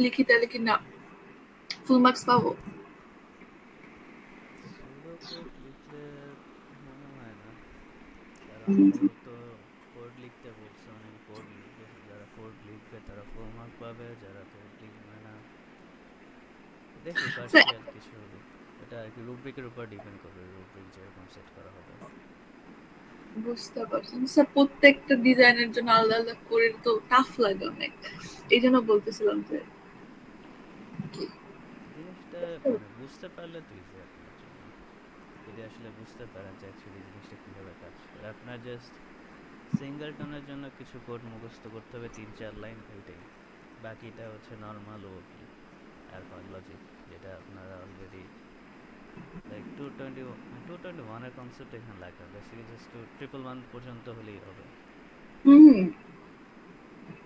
লিখি তাহলে কি না ফুল মার্কস পাবো? সুডো কোড লিখলে মনে হয় না, কারণ ও তো কোড লিখতে বলছে, অনেক কোড লিখবে, যারা কোড লিখবে তারা ফুল মার্ক পাবে, যারা কোড লিখবে না দেখি পার্শিয়াল কিছু হবে। এটা আর কি রুব্রিকের উপর ডিপেন্ড করবে, রুব্রিক যেরকম সেট করা হবে। বুঝতে পারছি স্যার, প্রত্যেকটা ডিজাইনের জন্য আলাদা আলাদা করে তো টাফ লাগে অনেক, এই জন্য বলতেছিলাম যে কি জিনিসটা মানে বুঝতে পারলে তো ইজি আপনার জন্য, যদি আসলে বুঝতে পারেন যে অ্যাকচুয়ালি জিনিসটা কীভাবে কাজ করে। আপনার জাস্ট সিঙ্গেল টোনের জন্য কিছু কোড মুখস্থ করতে হবে, 3-4 লাইন, ওইটাই। বাকিটা হচ্ছে নর্মাল ওপি আর লজিক, যেটা আপনারা অলরেডি লাইক 221 এর কনসেপ্ট এখানে লাগবে বেসিক্যালি, জাস্ট 111 পর্যন্ত হলেই হবে। হুম।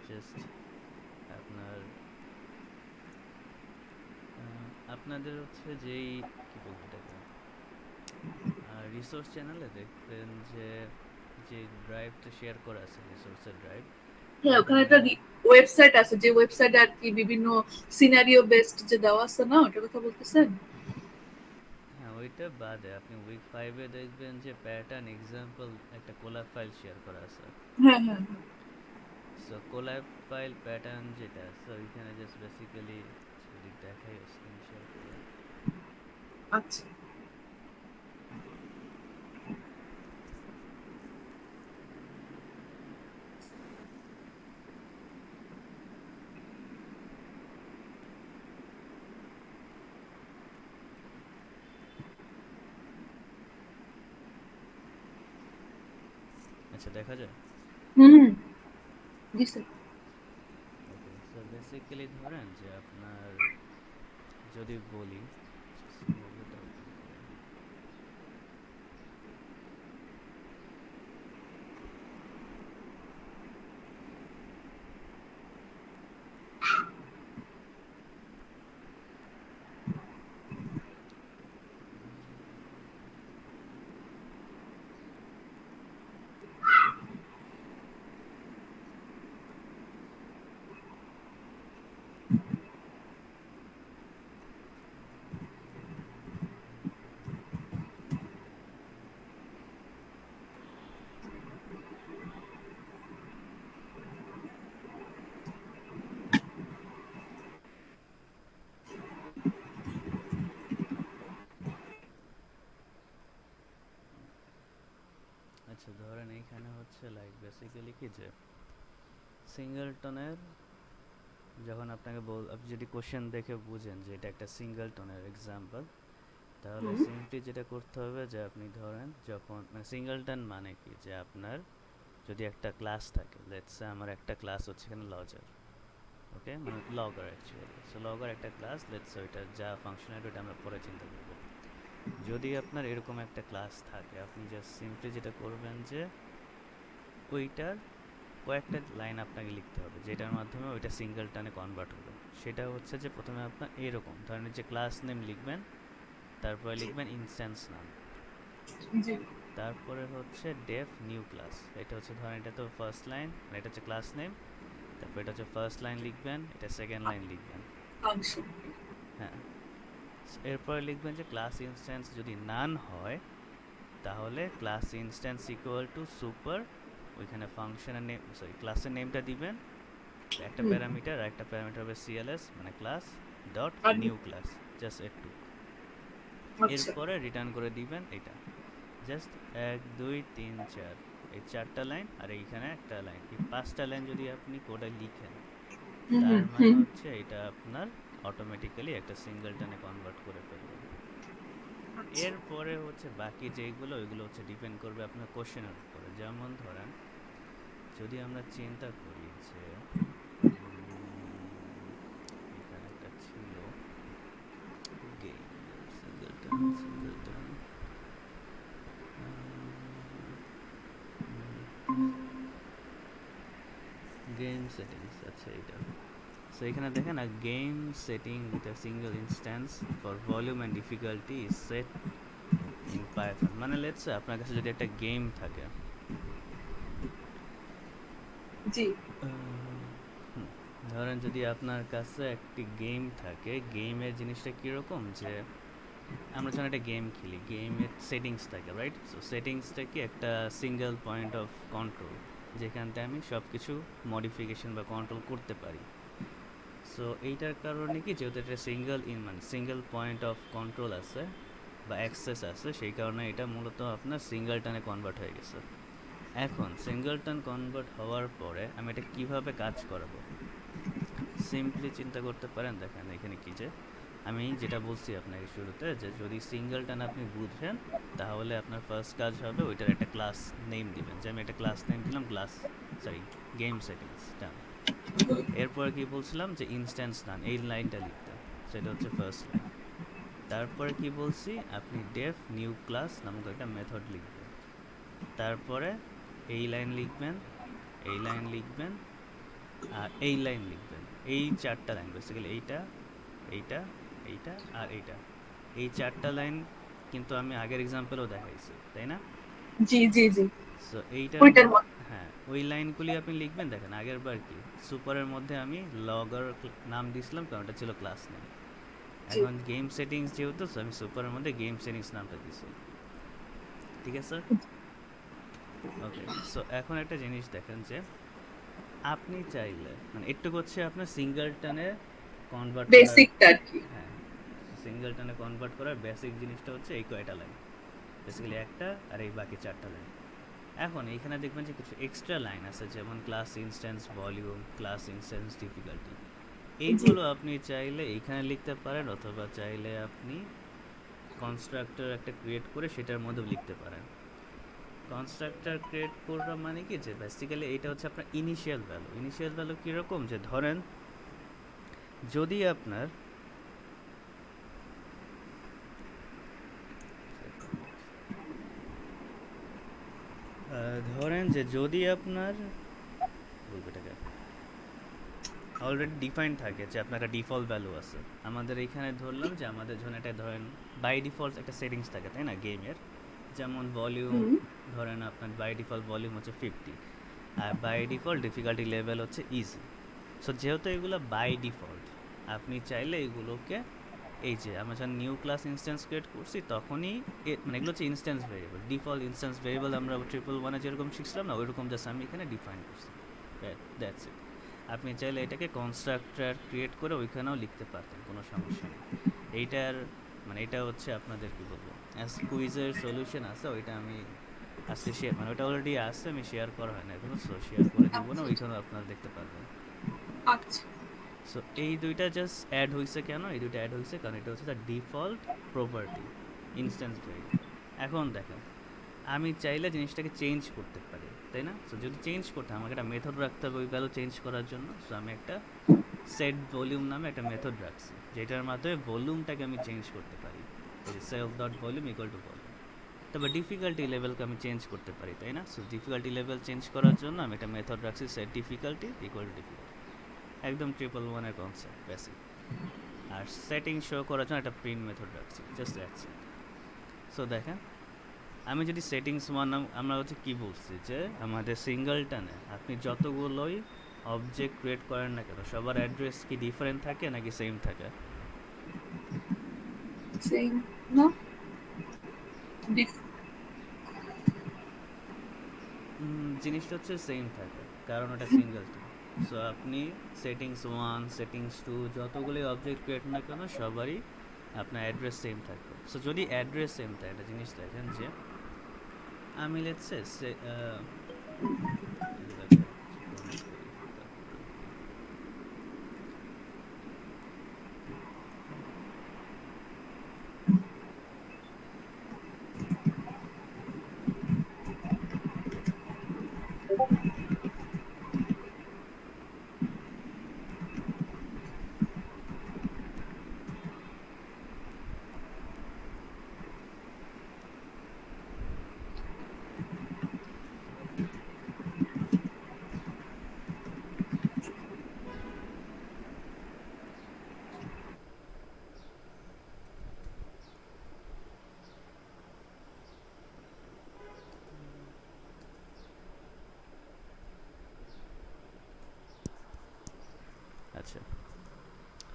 জাস্ট আপনার আপনাদের হচ্ছে যেই কি বলবো এটাকে, রিসোর্স চ্যানেলে দেখবেন যে যে ড্রাইভটা শেয়ার করা আছে, রিসোর্সের ড্রাইভ, হ্যাঁ, ওখানে ওইখানে একটা ওয়েবসাইট আছে, যে ওয়েবসাইটে আর কি বিভিন্ন সিনারিও বেসড যে দেওয়া আছে না, ওটার কথা বলতেছেন? হ্যাঁ ওইটা বাদে আপনি উইক 5-এ দেখবেন যে প্যাটার্ন এক্সাম্পল একটা কোলাব ফাইল শেয়ার করা আছে। হ্যাঁ হ্যাঁ হ্যাঁ। সো কোলাব ফাইল প্যাটার্ন যেটা আছে ওইখানে জাস্ট বেসিক্যালি যদি দেখাই স্ক্রিন শেয়ার করে, আচ্ছা। আচ্ছা দেখা যায়। হুম হুম। জি স্যার। ওকে, সো বেসিক্যালি ধরেন যে আপনার যদি বলি সিনারিওটা ওপেন করি, আচ্ছা ধরেন এইখানে হচ্ছে লাইক বেসিক্যালি কি যে সিঙ্গেলটনের, যখন আপনাকে আপনি যদি কোশ্চেন দেখে বুঝেন যে এটা একটা সিঙ্গেলটনের এক্সাম্পল, তাহলে সিম্পলি যেটা করতে হবে যে আপনি ধরেন যখন মানে সিঙ্গেলটন মানে কি, যে আপনার যদি একটা ক্লাস থাকে, লেটস সে আমার একটা ক্লাস হচ্ছে এখানে লজার, ওকে, মানে লগর অ্যাকচুয়ালি। সো লগর একটা ক্লাস, লেটস সে ওইটার যা ফাংশনালিটি ওটা আমরা পরে চিন্তা করব। যদি আপনার এরকম একটা ক্লাস থাকে, আপনি জাস্ট সিম্পলি যেটা করবেন যে ওইটার কয়েকটা লাইন আপনাকে লিখতে হবে যেটার মাধ্যমে ওইটা সিঙ্গেলটনে কনভার্ট হবে। সেটা হচ্ছে যে প্রথমে আপনার এরকম ধরনের যে ক্লাস নেম লিখবেন, তারপরে লিখবেন ইনস্ট্যান্স নাম, জি। তারপরে হচ্ছে ডেফ নিউ ক্লাস, এটা হচ্ছে ধরেন এটা তো ফার্স্ট লাইন, মানে এটা হচ্ছে ক্লাস নেম, তারপর এটা হচ্ছে ফার্স্ট লাইন লিখবেন, এটা সেকেন্ড লাইন লিখবেন। ফাংশন। হ্যাঁ, এরপরে লিখবেন যে ক্লাস ইনস্ট্যান্স যদি নান হয়, তাহলে class instance equal to super, ওইখানে ফাংশনের নেম সরি ক্লাসের নেমটা দিবেন, একটা হুম। প্যারামিটার আর একটা প্যারামিটার হবে সিএলএস মানে ক্লাস ডট আর নিউ ক্লাস, জাস্ট এটুক। আচ্ছা। এরপরে রিটার্ন করে দিবেন এটা, জাস্ট 1 2 3 4, এই 4টা লাইন আর এইখানে একটা লাইন, এই 5টা লাইন যদি আপনি কোডে লিখেন, হুম তার হুম মানে হুম। হচ্ছে এটা আপনার অটোমেটিক্যালি একটা সিঙ্গেলটনে কনভার্ট করে ফেলবে। আচ্ছা। এরপরে হচ্ছে বাকি যেইগুলো ওইগুলো হচ্ছে ডিপেন্ড করবে আপনার কোশ্চেনের উপরে। যেমন ধরেন যদি আমরা চিন্তা করি যে এখানে একটা ছিল গেম, সিঙ্গেলটন গেম সেটিংস, আচ্ছা এটা। সো এখানে দেখেন a game setting with a single instance for volume and difficulty is set in Python, মানে লেটস সে আপনার কাছে যদি একটা গেম থাকে, জি। হুম, ধরেন যদি আপনার কাছে একটি গেম থাকে, গেমের জিনিসটা কীরকম যে আমরা যখন একটা গেম খেলি, গেমের সেটিংস থাকে, রাইট? সো সেটিংসটা কি একটা সিঙ্গেল পয়েন্ট অফ কন্ট্রোল, যেখানটা আমি সব কিছু মডিফিকেশন বা কন্ট্রোল করতে পারি। সো এইটার কারণে কি, যেহেতু এটা মানে সিঙ্গেল পয়েন্ট অফ কন্ট্রোল আছে বা অ্যাক্সেস আছে, সেই কারণে এটা মূলত আপনার সিঙ্গেলটনে কনভার্ট হয়ে গেছে। এখন সিঙ্গেলটন কনভার্ট হওয়ার পরে আমি এটা কিভাবে কাজ করাবো, সিম্পলি চিন্তা করতে পারেন। দেখেন এখানে কি, যে আমি যেটা বলছি আপনাকে শুরুতে, যে যদি সিঙ্গেলটন আপনি বুঝেন, তাহলে আপনার ফার্স্ট কাজ হবে ওইটার একটা ক্লাস নেম দিবেন। যে আমি একটা ক্লাস নেম দিলাম গেম সেটিংস ডান। এরপর কি বলছিলাম, যে ইনস্ট্যান্স নান, এই লাইনটা লিখতে, সেটা হচ্ছে ফার্স্ট লাইন। তারপরে কি বলছি, আপনি ডেফ নিউ ক্লাস নামক একটা মেথড লিখবেন। তারপরে এই লাইন লিখবেন, এই লাইন লিখবেন, আর এই লাইন লিখবেন। এই চারটা লাইন বেসিক্যালি, এইটা এইটা এইটা আর এইটা, এই চারটা লাইন কিন্তু আমি আগের এক্সাম্পলেও দেখাইছি, তাই না? জি জি জি, সো এইটার ওইটার মধ্যে, মধ্যে। হ্যাঁ, ওই লাইনগুলি আপনি লিখবেন। দেখেন আগের বার কি সুপারের মধ্যে আমি লগর নাম দিয়েছিলাম, কারণ ওটা ছিল ক্লাস নেম। জি এখন গেম সেটিংস যেহেতু, আমি সুপারের মধ্যে গেম সেটিংস নামটা দিছি, ঠিক আছে? ওকে, সো এখন একটা জিনিস দেখেন, যে আপনি চাইলে মানে একটু হচ্ছে আপনার সিঙ্গেলটনে কনভার্ট করার, বেসিকটা আর কি। হ্যাঁ, সিঙ্গেলটনে কনভার্ট করার বেসিক জিনিসটা হচ্ছে এই কয়টা লাইন, বেসিক্যালি একটা আর এই বাকি চারটা লাইন। এখন এইখানে দেখবেন যে কিছু এক্সট্রা লাইন আছে, যেমন class instance volume, class instance difficulty. জি এইগুলো আপনি চাইলে এইখানে লিখতে পারেন, অথবা চাইলে আপনি কনস্ট্রাক্টর একটা ক্রিয়েট করে সেটার মধ্যেও লিখতে পারেন। কনস্ট্রাক্টর ক্রিয়েট করা মানে কি, যে বেসিক্যালি এটা হচ্ছে আপনার ইনিশিয়াল ভ্যালু। ইনিশিয়াল ভ্যালু কীরকম, যে ধরেন যদি আপনার ধরেন যে যদি আপনার বলবো এটাকে অলরেডি ডিফাইন থাকে, যে আপনার একটা ডিফল্ট ভ্যালু আছে। আমাদের এইখানে ধরলাম যে আমাদের জন্য এটা ধরেন বাই ডিফল্ট একটা সেটিংস থাকে, তাই না, গেমের। যেমন ভলিউম, হুম ধরেন আপনার বাই ডিফল্ট ভলিউম হচ্ছে 50, আর বাই ডিফল্ট ডিফিকাল্টি লেভেল হচ্ছে ইজি। সো যেহেতু এগুলো বাই ডিফল্ট, আপনি চাইলে এগুলোকে, এই যে আমরা যখন নিউ ক্লাস ইনস্ট্যান্স ক্রিয়েট করছি তখনই মানে এগুলো হচ্ছে instance variable, default instance variable. আমরা 111 যেরকম শিখছিলাম না, ওইরকম জাস্ট আমি এখানে ডিফাইন করছি, দ্যাটস ইট। আপনি চাইলে এটাকে কনস্ট্রাক্টর ক্রিয়েট করে ওইখানেও লিখতে পারতেন, কোনো সমস্যা নেই। এইটার মানে এটা হচ্ছে আপনাদের কি বলবো, অ্যাজ কুইজের সলিউশন আছে, ওইটা আমি আজকে শেয়ার, মানে ওটা অলরেডি আছে, আমি শেয়ার করা হয় না এখনো, সো শেয়ার করে দিব না, আচ্ছা ওইখানেও আপনারা দেখতে পারবেন। আচ্ছা সো এই দুইটা জাস্ট অ্যাড হয়েছে কেন, এই দুইটা অ্যাড হয়েছে কারণ এটা হচ্ছে তার ডিফল্ট প্রপার্টি, ইনস্ট্যান্স ভেরিয়েবল। এখন দেখেন আমি চাইলে জিনিসটাকে চেঞ্জ করতে পারি, তাই না? সো যদি চেঞ্জ করতে আমাকে একটা মেথড রাখতে হবে ওই ভ্যালু চেঞ্জ করার জন্য। সো আমি একটা সেট ভলিউম নামে একটা মেথড রাখছি, যেটার মাধ্যমে ভলিউমটাকে আমি চেঞ্জ করতে পারি। এই যে self dot volume equal to volume. তবে ডিফিকাল্টি লেভেলকে আমি চেঞ্জ করতে পারি, তাই না? সো ডিফিকাল্টি লেভেল চেঞ্জ করার জন্য আমি একটা মেথড রাখছি, set difficulty equal to difficulty, একদম 111 কনসেপ্ট বেসিক। আর সেটিং শো করার জন্য একটা প্রিন্ট মেথড রাখছি, জাস্ট দ্যাটস ইট। সো দেখেন আমি যদি সেটিংস বানাম, আমরা হচ্ছে কী বলছি, যে আমাদের সিঙ্গলটনে আপনি যতগুলোই অবজেক্ট ক্রিয়েট করেন না কেন, সবার অ্যাড্রেস কি ডিফারেন্ট থাকে নাকি সেম থাকে? সেম না, জিনিসটা হচ্ছে সেম থাকে, কারণ ওটা সিঙ্গলটন। সো আপনি সেটিংস 1 সেটিংস 2 যতগুলোই অবজেক্ট ক্রিয়েট না কেন, সবারই আপনার অ্যাড্রেস সেম থাকবে। সো যদি অ্যাড্রেস সেম থাকে, একটা জিনিস দেখেন, যে আমি লেটস সে এগুলোকে চিকন করি, তারপরে লিখি।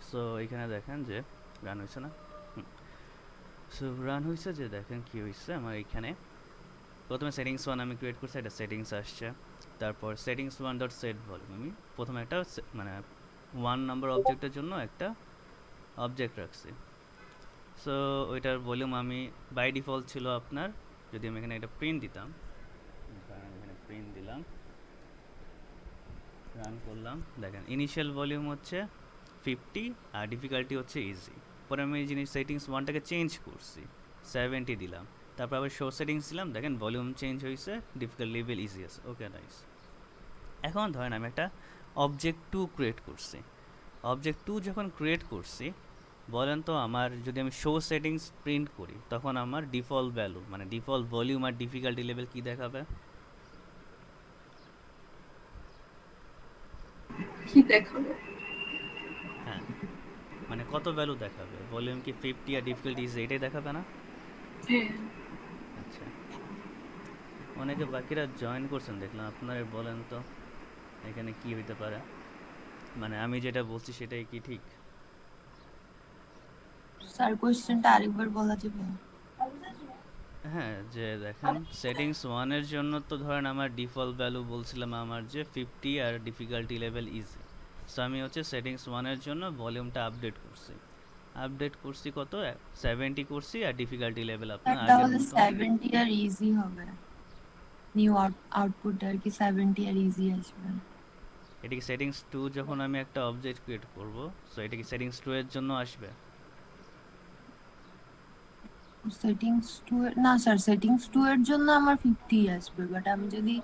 সো এখানে দেখেন যে রান হয়েছে না। সো রান হয়েছে, যে দেখেন কি হয়েছে আমার এখানে প্রথমে সেটিংস ওয়ান আমি ক্রিয়েট করছি, এটা সেটিংস আসছে। তারপর settings one dot set volume আমি প্রথমে একটা মানে 1 নাম্বার অবজেক্টের জন্য একটা অবজেক্ট রাখছি। সো ওইটার ভলিউম আমি বাই ডিফল্ট ছিল আপনার, যদি আমি এখানে একটা প্রিন্ট দিতাম, এখানে প্রিন্ট দিলাম, রান করলাম, দেখেন ইনিশিয়াল ভলিউম হচ্ছে 50 আর ডিফিকাল্টি হচ্ছে ইজি। পরে আমি এই জিনিস সেটিংস ওয়ানটাকে চেঞ্জ করছি, 70 দিলাম, তারপর আবার শো সেটিংস দিলাম, দেখেন ভলিউম চেঞ্জ হয়েছে, ডিফিকাল্ট লেভেল ইজি আছে। Okay nice. এখন ধরেন আমি একটা অবজেক্ট 2 ক্রিয়েট করছি। অবজেক্ট 2 যখন ক্রিয়েট করছি, বলেন তো আমার যদি আমি শো সেটিংস প্রিন্ট করি তখন আমার ডিফল্ট ভ্যালু মানে ডিফল্ট ভলিউম আর ডিফিকাল্টি লেভেল কি দেখাবে? কি দেখাবো? হ্যাঁ, মানে কত ভ্যালু দেখাবে? ভলিউম কি 50 আর ডিফিকাল্টি ইজ এটাই দেখাবে না? হ্যাঁ, আচ্ছা, অনেকে বাকিরা জয়েন করছেন দেখলাম, আপনারা বলেন তো এখানে কি হইতে পারে, মানে আমি যেটা বলছি সেটাই কি ঠিক? স্যার কোশ্চেনটা আরেকবার বলা যাবে? হ্যাঁ, যে দেখেন সেটিংস ওয়ানের জন্য তো ধরেন আমার ডিফল্ট ভ্যালু বলছিলাম আমার যে 50 আর ডিফিকাল্টি লেভেল ইজি। সো আমি হচ্ছে সেটিংস ওয়ানের জন্য ভলিউমটা আপডেট করছি, কত 70 করছি, আর ডিফিকাল্টি লেভেল আপনার আগের তাহলে মতো। 70 আর ইজি হবে, নিউ আউটপুট আর কি 70 আর ইজি আসবে। এটা কি সেটিংস 2 যখন আমি একটা অবজেক্ট ক্রিয়েট করব, সো এটা কি সেটিংস 2 এর জন্য আসবে? সেটিংস 2 এর না স্যার, সেটিংস 2 এর জন্য আমার 50 আসবে, বাট আমি যদি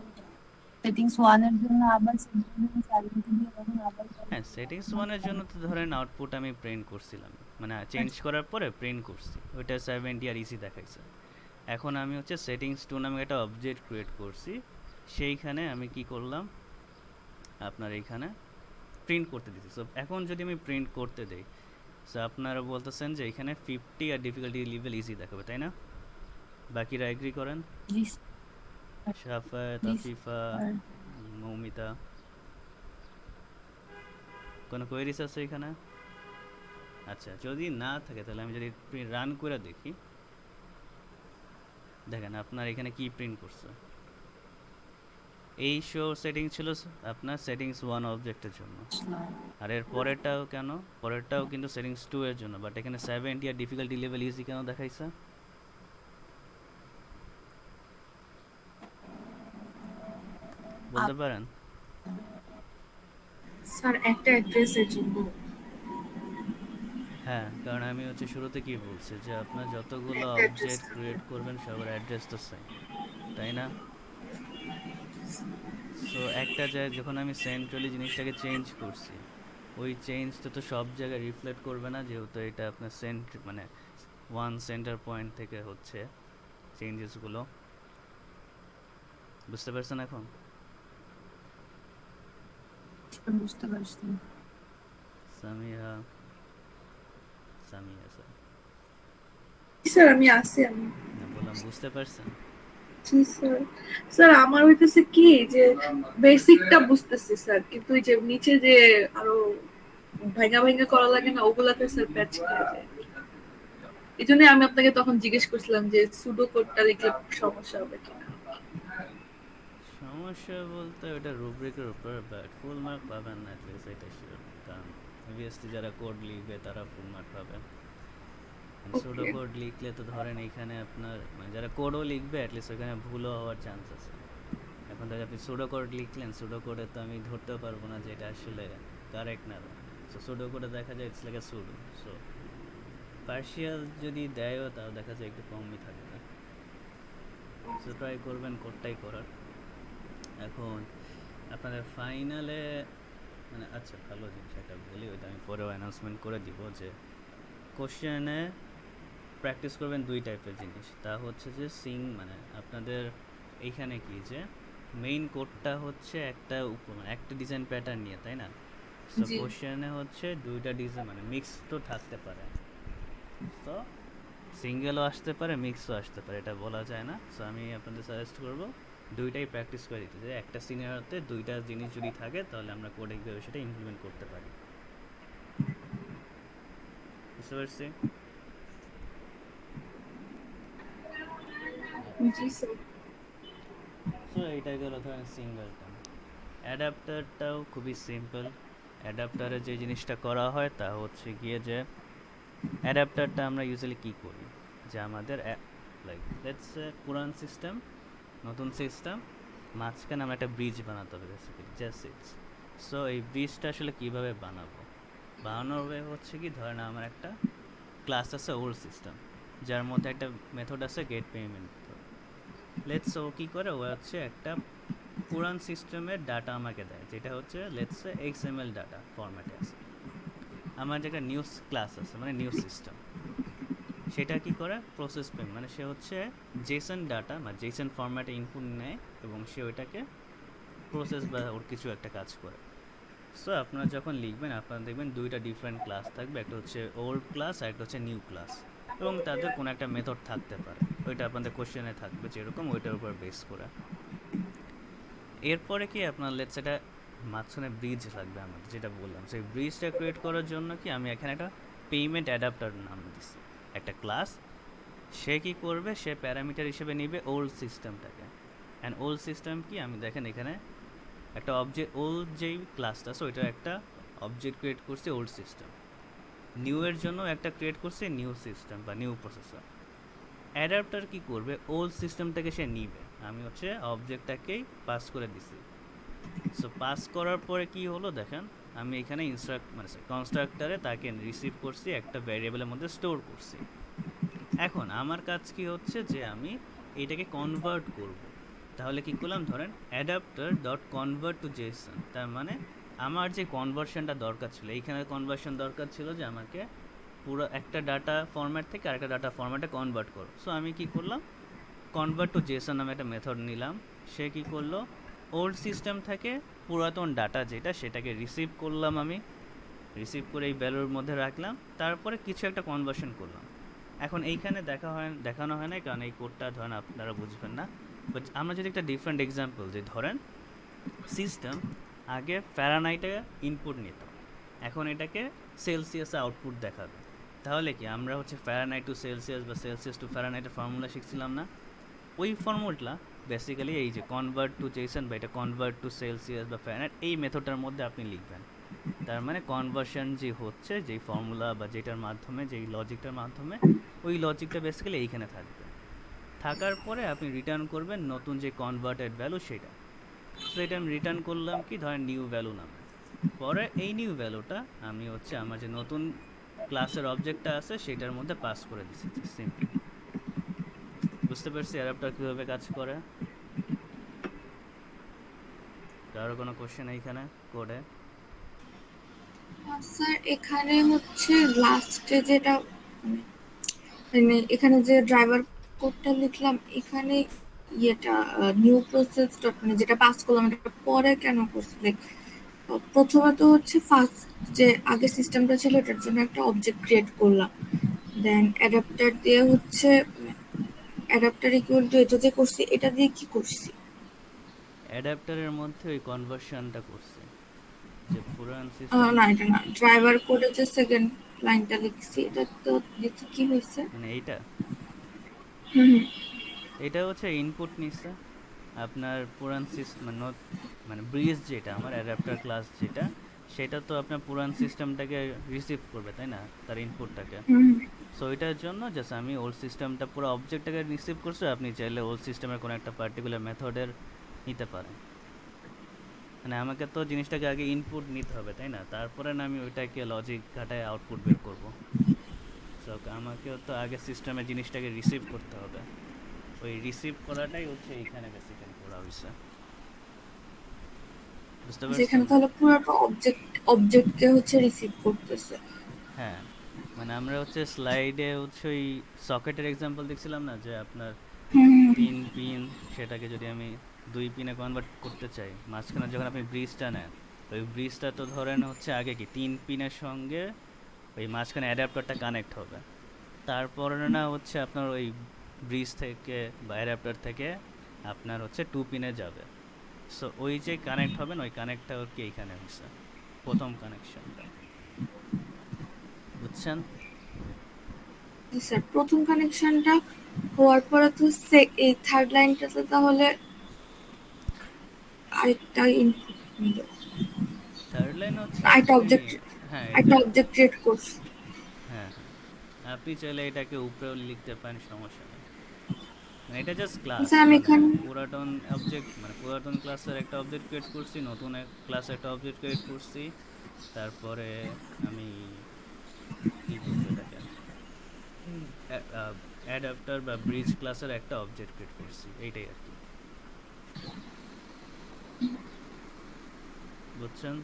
সেটিংস 1 এর জন্য আবার 70 দিয়ে তখন আবার হ্যাঁ, সেটিংস ওয়ানের জন্য তো ধরেন আউটপুট আমি প্রিন্ট করছিলাম, মানে চেঞ্জ করার পরে প্রিন্ট করছি, ওইটা 70 আর ইজি দেখাইছে। এখন আমি হচ্ছে সেটিংস 2 নামে একটা অবজেক্ট ক্রিয়েট করছি, সেইখানে আমি কি করলাম আপনার এইখানে প্রিন্ট করতে দিচ্ছি। সো এখন যদি আমি প্রিন্ট করতে দেই, সো আপনারা বলতেছেন যে এখানে 50 আর ডিফিকাল্টি লেভেল ইজি দেখাবে, তাই না? বাকিরা এগ্রি করেন? Please Shafat, please Afifa, Moumita, কোনো কোয়েরিজ আছে এখানে? আচ্ছা, যদি না থাকে তাহলে আমি যদি রান করে দেখি, দেখেন আপনার এখানে কি প্রিন্ট করছে। এই শো সেটিং ছিল আপনার সেটিংস 1 অবজেক্টের জন্য, আর এর পরেরটাও কেন? পরেরটাও কিন্তু সেটিংস 2 এর জন্য, বাট এখানে 70 আর ডিফিকাল্টি লেভেল ইজি কেন দেখাইছে? বলতে পারেন? স্যার একটা অ্যাড্রেসের জন্য। হ্যাঁ, কারণ আমি হচ্ছে শুরুতে কি বলছি যে আপনার যতগুলো একটা অ্যাড্রেস অবজেক্ট ক্রিয়েট করবেন সবার অ্যাড্রেস তো সেম, তাই না? সো একটা জায়গায় যখন আমি সেন্ট্রালি জিনিসটাকে চেঞ্জ করছি, ওই চেঞ্জটা তো সব জায়গায় রিফ্লেক্ট করবে না, যেহেতু এটা আপনার মানে ওয়ান সেন্টার পয়েন্ট থেকে হচ্ছে চেঞ্জেসগুলো। বুঝতে পারছেন এখন? বুঝতে পারছি। সামিয়া, সামিয়া স্যার, স্যার আমি আছি আমি। না বললাম বুঝতে পারছেন? জি স্যার। স্যার আমার হইতেছে কি যে বেসিকটা বুঝতেছি স্যার, কিন্তু ওই যে নিচে যে আরো ভাঙা ভাঙা করা লাগে না, ওগুলাতে স্যার প্যাচ খেয়ে যায়। এই জন্য আমি আপনাকে তখন জিজ্ঞেস করছিলাম যে সুডো কোডটা লিখলে সমস্যা হবে কিনা। সমস্যা বলতে ওটা রুব্রিকের উপর, বাট ফুল মার্ক পাবেন না অ্যাটলিস্ট, এটা শিওর। কারণ অবভিয়াসলি যারা কোড লিখবে তারা ফুল মার্ক পাবে। সুডো ওকে, কোড লিখলে তো ধরেন এইখানে আপনার মানে যারা কোডও লিখবে অ্যাটলিস্ট ওখানে ভুলও হওয়ার চান্স আছে। এখন ধরে আপনি সুডো কোড লিখলেন, সুডো কোডে তো আমি ধরতেও পারবো না যে এটা আসলে কারেক্ট না। সো সুডো কোডে দেখা যায় it's like a pseudo. So partial যদি দেয়ও তাও দেখা যায় একটু কমই থাকবে। সো ট্রাই করবেন কোডটাই করার। এখন আপনাদের ফাইনালে মানে আচ্ছা, ভালো জিনিস একটা বলি, ওইটা আমি পরেও অ্যানাউন্সমেন্ট করে দিব যে কোশ্চেনে প্র্যাকটিস করবেন দুই টাইপের জিনিস। তা হচ্ছে যে মানে আপনাদের এইখানে কি যে মেইন কোডটা হচ্ছে একটা মানে একটা ডিজাইন প্যাটার্ন নিয়ে, তাই না? সো জি কোশ্চেনে হচ্ছে দুইটা ডিজাইন মানে মিক্স তো থাকতে পারে, তো সিঙ্গেলও আসতে পারে মিক্সও আসতে পারে, এটা বলা যায় না। সো আমি আপনাদের সাজেস্ট করবো দুইটাই প্র্যাকটিস করে দিতে, যে একটা সিনারিওতে দুইটা জিনিস যদি থাকে তাহলে আমরা কোডে কীভাবে সেটা ইমপ্লিমেন্ট করতে পারি। বুঝতে পারছি? জি স্যার। সো এইটা গেল ধরেন সিঙ্গেলটন। অ্যাডাপ্টারটাও খুবই সিম্পল। অ্যাডাপ্টারে যে জিনিসটা করা হয় তা হচ্ছে গিয়ে যে অ্যাডাপ্টারটা আমরা ইউজুয়ালি কী করি, যে আমাদের লাইক লেটস পুরান সিস্টেম, নতুন সিস্টেম, মাঝখানে আমরা একটা ব্রিজ বানাতে হবে বেসিক্যালি, জাস্ট ইটস। সো এই ব্রিজটা আসলে কীভাবে বানাবো, বানানোর ওয়ে হচ্ছে কি, ধরেন আমার একটা ক্লাস আছে ওল্ড সিস্টেম, যার মধ্যে একটা মেথড আছে গেট পেমেন্ট মেথড। লেটস ও কী করে, ও হচ্ছে একটা পুরান সিস্টেমের ডাটা আমাকে দেয়, যেটা হচ্ছে লেটস XML ডাটা ফরম্যাটে আছে। আমার যে একটা নিউজ ক্লাস আছে, মানে নিউজ সিস্টেম, সেটা কি করে প্রসেস পেমেন্ট, মানে সে হচ্ছে জেসন ডাটা বা জেসন ফরম্যাটে ইনপুট নেয় এবং সে ওইটাকে প্রসেস বা ওর কিছু একটা কাজ করে। সো আপনারা যখন লিখবেন আপনারা দেখবেন দুইটা ডিফারেন্ট ক্লাস থাকবে, একটা হচ্ছে ওল্ড ক্লাস আর একটা হচ্ছে নিউ ক্লাস, এবং তাদের কোনো একটা মেথড থাকতে পারে, ওইটা আপনাদের কোশ্চেনে থাকবে যেরকম, ওইটার উপর বেস করে। এরপরে কি আপনার লেটস এটা মাঝখানে ব্রিজ লাগবে আমাদের, যেটা বললাম সেই ব্রিজটা ক্রিয়েট করার জন্য কি আমি এখানে একটা পেমেন্ট অ্যাডাপ্টার নাম দিচ্ছি, একটা ক্লাস। সে কি করবে, সে প্যারামিটার হিসেবে নিবে ওল্ড সিস্টেমটাকে। অ্যান্ড ওল্ড সিস্টেম কি, আমি দেখেন এখানে একটা অবজেক্ট, ওল্ড যেই ক্লাসটা আছে ওইটার একটা অবজেক্ট ক্রিয়েট করছি ওল্ড সিস্টেম, নিউ এর জন্য একটা ক্রিয়েট করছি নিউ সিস্টেম বা নিউ প্রসেসর। অ্যাডাপ্টার কি করবে, ওল্ড সিস্টেমটাকে সে নিবে, আমি হচ্ছে অবজেক্টটাকেই পাস করে দিছি। সো পাস করার পরে কি হলো দেখেন, আমি এখানে মানে কনস্ট্রাক্টরে তাকে রিসিভ করছি, একটা ভ্যারিয়েবলের মধ্যে স্টোর করছি। এখন আমার কাজ কি হচ্ছে যে আমি এইটাকে কনভার্ট করব। তাহলে কি করলাম, ধরেন adapter dot convert to Jason, তার মানে আমার যে কনভার্সনটা দরকার ছিল, এইখানে কনভার্সন দরকার ছিল যে আমাকে পুরো একটা ডাটা ফরম্যাট থেকে আরেকটা ডাটা ফরম্যাটে কনভার্ট করো। সো আমি কি করলাম, কনভার্ট টু জেসন নামে একটা মেথড নিলাম। সে কি করলো, ওল্ড সিস্টেম থেকে পুরাতন ডাটা যেটা সেটাকে রিসিভ করলাম, আমি রিসিভ করে এই ভ্যালুর মধ্যে রাখলাম, তারপরে কিছু একটা কনভার্সন করলাম। এখন এইখানে দেখানো হয় না, কারণ এই কোডটা ধরেন আপনারা বুঝবেন না। বাট আমরা যদি একটা ডিফারেন্ট এক্সাম্পল, যে ধরেন সিস্টেম আগে ফ্যারানাইটে ইনপুট নিত, এখন এটাকে সেলসিয়াসে আউটপুট দেখাবে। তাহলে কি আমরা হচ্ছে ফ্যারানাইট টু সেলসিয়াস বা সেলসিয়াস টু ফ্যারানাইটের ফর্মুলা শিখছিলাম না? ওই ফর্মুলাটা বেসিক্যালি এই যে কনভার্ট টু জেসন বা এটা কনভার্ট টু সেলসিয়াস বা ফ্যারানাইট, এই মেথডটার মধ্যে আপনি লিখবেন। তার মানে কনভার্সন যে হচ্ছে, যেই ফর্মুলা বা যেটার মাধ্যমে, যেই লজিকটার মাধ্যমে, ওই লজিকটা বেসিক্যালি এইখানে থাকবে। থাকার পরে আপনি রিটার্ন করবেন নতুন যে কনভার্টেড ভ্যালু সেটা। সো এটা আমি রিটার্ন করলাম কি, ধরেন নিউ ভ্যালু নামে। পরে এই নিউ ভ্যালুটা আমি হচ্ছে আমার যে নতুন ক্লাসের অবজেক্টটা আছে সেটার মধ্যে পাস করে দিচ্ছি, সিম্পলি। বুঝতে পারছি অ্যাডাপ্টার কীভাবে কাজ করে? কারো কোনো কোশ্চেন এইখানে কোডে? স্যার এখানে হচ্ছে লাস্টে যেটা মানে এখানে যে ড্রাইভার কোডটা লিখলাম, এখানে ইয়েটা নিউ প্রসেস ডট মানে যেটা পাস করলাম এটা পরে কেন করছি? লাইক প্রথমে তো হচ্ছে ফার্স্ট যে আগে সিস্টেমটা ছিল এটার জন্য একটা অবজেক্ট ক্রিয়েট করলাম, দেন অ্যাডাপ্টার দিয়ে হচ্ছে অ্যাডাপ্টার ইকুয়াল টু এটা যে করছি এটা দিয়ে কি করছি? অ্যাডাপ্টারের মধ্যে ওই কনভার্সনটা করছে, যে পুরান সিস্টেম, না এটা না, ড্রাইভার কোডে যে সেকেন্ড লাইনটা লিখছি এটা তো দেখি কি হয়েছে। মানে এইটা হুম এটা হচ্ছে ইনপুট নিচ্ছে আপনার পুরান সিস্টেম, মানে ব্রিজ যেটা আমার অ্যাডাপ্টার ক্লাস যেটা, সেটা তো আপনার পুরান সিস্টেমটাকে রিসিভ করবে তাই না, তার ইনপুটটাকে। হুম সো এটার জন্য জাস্ট আমি ওল্ড সিস্টেমটা পুরো অবজেক্টটাকে রিসিভ করছি, আপনি চাইলে ওল্ড সিস্টেমের কোনো একটা পার্টিকুলার মেথডের নিতে পারেন। মানে আমাকে তো জিনিসটাকে আগে ইনপুট নিতে হবে তাই না, তারপরে না আমি ওইটাকে লজিক ঘাটায় আউটপুট বের করব। সো আমাকেও তো আগে সিস্টেমের জিনিসটাকে রিসিভ করতে হবে, ওই রিসিভ করাটাই হচ্ছে এইখানে বেসিক্যালি করা হয়েছে। বুঝতে যেখানে পারছেন? তাহলে পুরোটা অবজেক্টকে হচ্ছে রিসিভ করতেছে। হ্যাঁ, মানে আমরা হচ্ছে স্লাইডে হচ্ছে ওই সকেটের এক্সাম্পল দেখছিলাম না, যে আপনার হুম 3 পিন, সেটাকে যদি আমি 2 পিনে কনভার্ট করতে চাই, মাঝখানে যখন আপনি ব্রিজটা নেন, ওই ব্রিজটা তো ধরেন হচ্ছে আগে কি 3 পিনের সঙ্গে ওই মাঝখানে অ্যাডাপ্টারটা কানেক্ট হবে, তারপরে না হচ্ছে আপনার ওই ব্রিজ থেকে বা অ্যাডাপ্টার থেকে আপনার হচ্ছে 2 পিনে যাবে। সো ওই যে কানেক্ট হবেন, ওই কানেক্টটা কি এইখানে হচ্ছে প্রথম কানেকশনটা। বুঝছেন? জি স্যার, প্রথম কানেকশনটা হওয়ার পরে তো এই থার্ড লাইনটাতে তাহলে আরেকটা ইনপুট নিল, থার্ড লাইন হচ্ছে আরেকটা আপনি, অবজেক্ট, হ্যাঁ এটা, একটা অবজেক্ট ক্রিয়েট করছি। হ্যাঁ হ্যাঁ, আপনি চাইলে এটাকে উপরেও লিখতে পারেন, সমস্যা নেই। মানে এটা জাস্ট ক্লাস, স্যার আমি মানে এখানে পুরাতন অবজেক্ট, মানে পুরাতন ক্লাসের একটা অবজেক্ট ক্রিয়েট করছি, নতুন এক ক্লাসে একটা অবজেক্ট ক্রিয়েট করছি, তারপরে আমি কি বলবো এটাকে, অ্যাডাপ্টার বা ব্রিজ ক্লাসের একটা অবজেক্ট ক্রিয়েট করছি, এইটাই আর কি, বুঝছেন?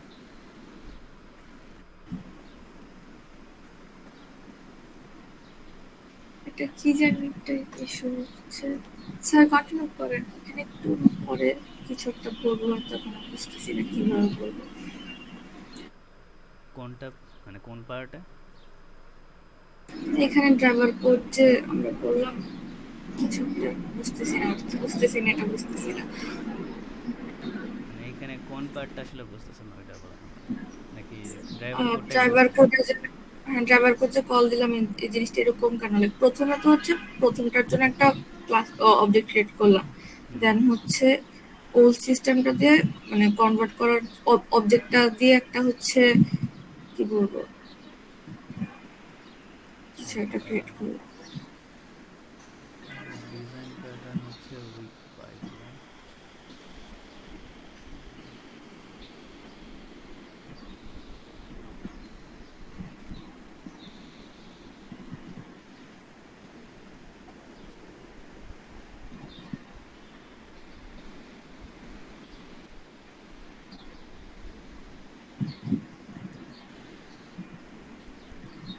একটা কি জানি একটা ইস্যু হচ্ছে। স্যার কন্টিনিউ করেন, এখানে একটু পরে কিছু একটা বলবো, হয়তো এখন আমি বুঝতেছি না কিভাবে বলবো। কোনটা, মানে কোন পার্টে? এখানে ড্রাইভার কোড যে আমরা বললাম, কিছু একটা বুঝতেছি না, বুঝতেছি না, এটা বুঝতেছি না। মানে এইখানে কোন পার্টটা আসলে বুঝতেছেন না, ওইটা বলেন আমারে, নাকি ড্রাইভার কোডটাই ড্রাইভার বুঝতেছেন কোডে না? যে, হ্যাঁ ড্রাইভার কোড যে কল দিলাম, এই জিনিসটা এরকম কেন লাগে? প্রথমে তো হচ্ছে প্রথমটার জন্য একটা ক্লাস অবজেক্ট ক্রিয়েট করলাম, হুম দেন হুম, হচ্ছে ওল্ড সিস্টেমটা দিয়ে মানে কনভার্ট করার অবজেক্টটা দিয়ে একটা হচ্ছে কি বলবো কিছু একটা আচ্ছা, ক্রিয়েট করলাম। ডিজাইন প্যাটার্ন হচ্ছে উইক পাইথন।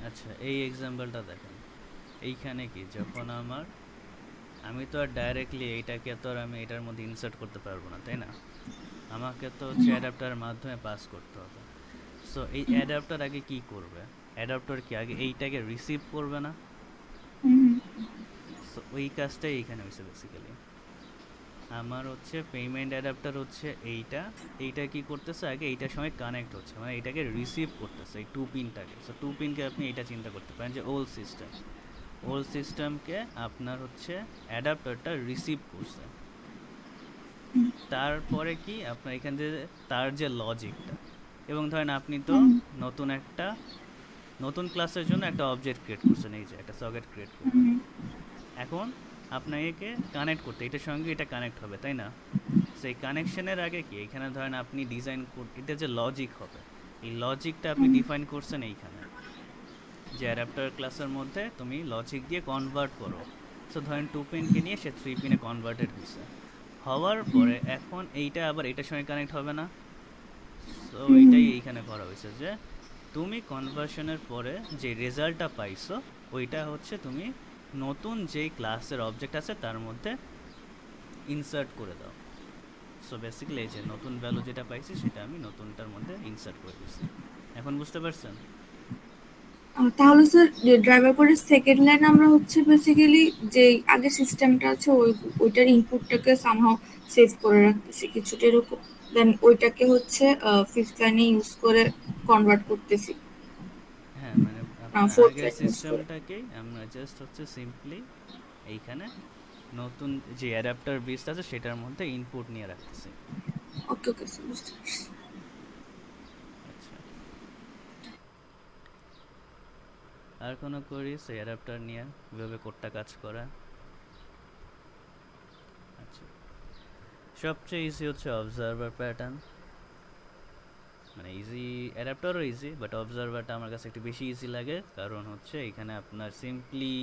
আচ্ছা, এই এক্সাম্পলটা দেখেন, এইখানে কি যখন আমার, আমি তো আর ডাইরেক্টলি এইটাকে তো আর আমি এটার মধ্যে ইনসার্ট করতে পারবো না, তাই না? আমাকে তো হচ্ছে অ্যাডাপ্টারের মাধ্যমে পাস করতে হবে। সো এই অ্যাডাপ্টার আগে কি করবে? অ্যাডাপ্টার কি আগে এইটাকে রিসিভ করবে না? সো ওই কাজটাই এইখানে হয়েছে বেসিক্যালি। আমার হচ্ছে পেমেন্ট অ্যাডাপ্টার হচ্ছে এইটা, এইটা কি করতেছে আগে এইটার সঙ্গে কানেক্ট হচ্ছে, মানে এইটাকে রিসিভ করতেছে এই টু পিনটাকে। সো টু পিনকে আপনি এটা চিন্তা করতে পারেন যে ওল্ড সিস্টেম, ওল্ড সিস্টেমকে আপনার হচ্ছে অ্যাডাপ্টারটা রিসিভ করছে। তারপরে কি আপনার এখান থেকে তার যে লজিকটা, এবং ধরেন আপনি তো নতুন একটা, নতুন ক্লাসের জন্য একটা অবজেক্ট ক্রিয়েট করছেন, এই যে একটা সকেট ক্রিয়েট করলেন। এখন আপনাকে কানেক্ট করতে, এটার সঙ্গে এটা কানেক্ট হবে, তাই না? সেই কানেকশনের আগে কি এখানে ধরেন আপনি ডিজাইন এটা যে লজিক হবে, এই লজিকটা আপনি ডিফাইন করছেন এইখানে, যে অ্যাডাপ্টার ক্লাসের মধ্যে তুমি লজিক দিয়ে কনভার্ট করো। সো ধরেন টু পিনকে নিয়ে সে থ্রি পিনে কনভার্টেড হয়েছে, হওয়ার পরে এখন এইটা আবার এটার সঙ্গে কানেক্ট হবে না? সো এইটাই এইখানে করা হয়েছে যে তুমি কনভার্সনের পরে যে রেজাল্টটা পাইছো, ওইটা হচ্ছে তুমি নতুন যেই ক্লাসের অবজেক্ট আছে তার মধ্যে ইনসার্ট করে দাও। সো বেসিক্যালি এই যে নতুন ভ্যালু যেটা পাইছি সেটা আমি নতুনটার মধ্যে ইনসার্ট করে দিচ্ছি। এখন বুঝতে পারছেন? তাহলে স্যার ড্রাইভার কোডের সেকেন্ড লাইন আমরা হচ্ছে বেসিক্যালি যে আগের সিস্টেমটা আছে ওইটার ইনপুটটাকে সামহাও সেভ করে রাখতেছি কিছুটা এরকম, দেন ওইটাকে হচ্ছে ফিফথ লাইনে ইউজ করে কনভার্ট করতেছি, হ্যাঁ, মানে আপনার ফোর্থ আগের লাইন ইউজ করে। সিস্টেমটাকেই আমরা জাস্ট হচ্ছে সিম্পলি এইখানে নতুন যে অ্যাডাপ্টার বেস আছে সেটার মধ্যে ইনপুট নিয়ে রাখতেছি। ওকে ওকে স্যার, বুঝতে পারছি। আচ্ছা, আর কোনো কোরিস অ্যাডাপ্টার নিয়ে কীভাবে কোডটা কাজ করে? আচ্ছা, সবচেয়ে ইজি হচ্ছে অবজারভার প্যাটার্ন, মানে ইজি, অ্যাডাপ্টারও ইজি, বাট অবজারভারটা আমার কাছে একটু বেশি ইজি লাগে, কারণ হচ্ছে এখানে আপনার সিম্পলি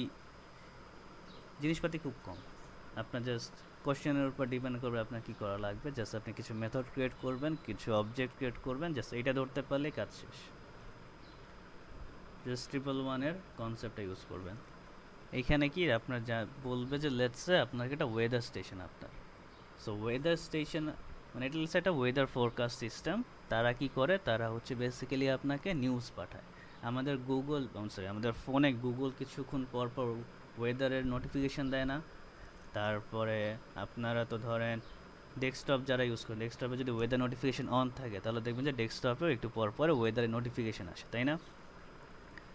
জিনিসপাতি খুব কম, আপনার জাস্ট কোশ্চেনের উপর ডিপেন্ড করবে আপনার কী করা লাগবে। জাস্ট আপনি কিছু মেথড ক্রিয়েট করবেন, কিছু অবজেক্ট ক্রিয়েট করবেন, জাস্ট এটা ধরতে পারলেই কাজ শেষ। জাস্ট ট্রিপল ওয়ানের কনসেপ্টটা ইউজ করবেন। এইখানে কি আপনার যা বলবে যে লেটসে আপনাকে একটা ওয়েদার স্টেশন আপনার, সো ওয়েদার স্টেশন মানে এটা হচ্ছে একটা ওয়েদার ফোরকাস্ট সিস্টেম। তারা কি করে, তারা হচ্ছে বেসিক্যালি আপনাকে নিউজ পাঠায়। আমাদের গুগল, সরি আমাদের ফোনে গুগল কিছুক্ষণ পর পর ওয়েদারের নোটিফিকেশান দেয় না? তারপরে আপনারা তো ধরেন ডেস্কটপ যারা ইউজ করেন, ডেস্কটপে যদি ওয়েদার নোটিফিকেশান অন থাকে তাহলে দেখবেন যে ডেস্কটপেও একটু পর পরে ওয়েদারের নোটিফিকেশান আসে, তাই না?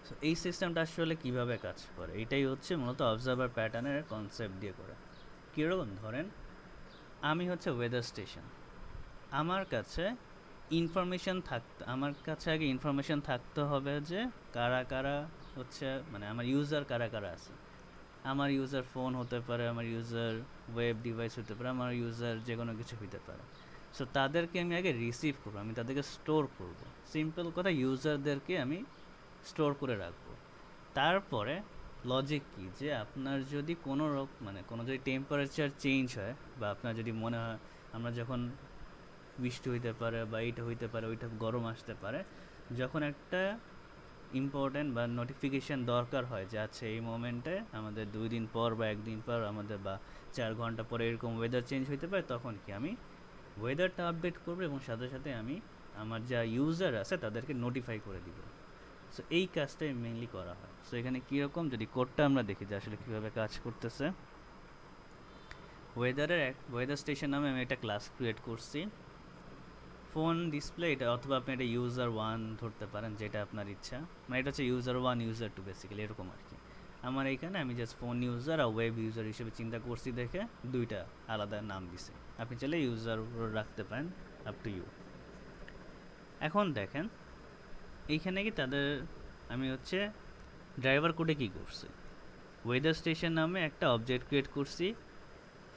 সো এই সিস্টেমটা আসলে কিভাবে কাজ করে, এটাই হচ্ছে মূলত অবজার্ভার প্যাটার্নের কনসেপ্ট দিয়ে করে। কীরকম, ধরেন আমি হচ্ছে ওয়েদার স্টেশন, আমার কাছে আমার কাছে আগে ইনফরমেশন থাকতে হবে যে কারা কারা হচ্ছে, মানে আমার ইউজার কারা কারা আছে। আমার ইউজার ফোন হতে পারে, আমার ইউজার ওয়েব ডিভাইস হতে পারে, আমার ইউজার যে কোনো কিছু হতে পারে। সো তাদেরকে আমি আগে রিসিভ করবো, আমি তাদেরকে স্টোর করব। সিম্পল কথা, ইউজারদেরকে আমি স্টোর করে রাখবো। তারপরে লজিক কি, যে আপনার যদি কোনো মানে কোনো যদি টেম্পারেচার চেঞ্জ হয়, বা আপনার যদি মনে হয় আমরা যখন বৃষ্টি হইতে পারে বা এইটা হইতে পারে, ওইটা গরম আসতে পারে, যখন একটা ইম্পর্ট্যান্ট বা নোটিফিকেশান দরকার হয় যে আচ্ছা এই মোমেন্টে আমাদের 2 দিন পর বা 1 দিন পর আমাদের বা 4 ঘন্টা পরে এরকম ওয়েদার চেঞ্জ হইতে পারে, তখন কি আমি ওয়েদারটা আপডেট করবো এবং সাথে সাথে আমি আমার যা ইউজার আছে তাদেরকে নোটিফাই করে দিব। সো এই কাজটাই মেইনলি করা হয়। সো এখানে কীরকম, যদি কোডটা আমরা দেখি যে আসলে কীভাবে কাজ করতেছে। ওয়েদার স্টেশন নামে আমি একটা ক্লাস ক্রিয়েট করছি। ফোন ডিসপ্লে এটা, অথবা আপনি এটা ইউজার 1 ধরতে পারেন, যেটা আপনার ইচ্ছা। মানে এটা হচ্ছে ইউজার 1 ইউজার 2 বেসিক্যালি এরকম আর কি। আমার এইখানে আমি জাস্ট ফোন ইউজার আর ওয়েব ইউজার হিসেবে চিন্তা করছি দেখে দুইটা আলাদা নাম দিছি। আপনি চাইলে ইউজার রাখতে পারেন, আপ টু ইউ। এখন দেখেন এইখানে কি তাদের আমি হচ্ছে ড্রাইভার কোডে কী করছি, ওয়েদার স্টেশন নামে একটা অবজেক্ট ক্রিয়েট করছি,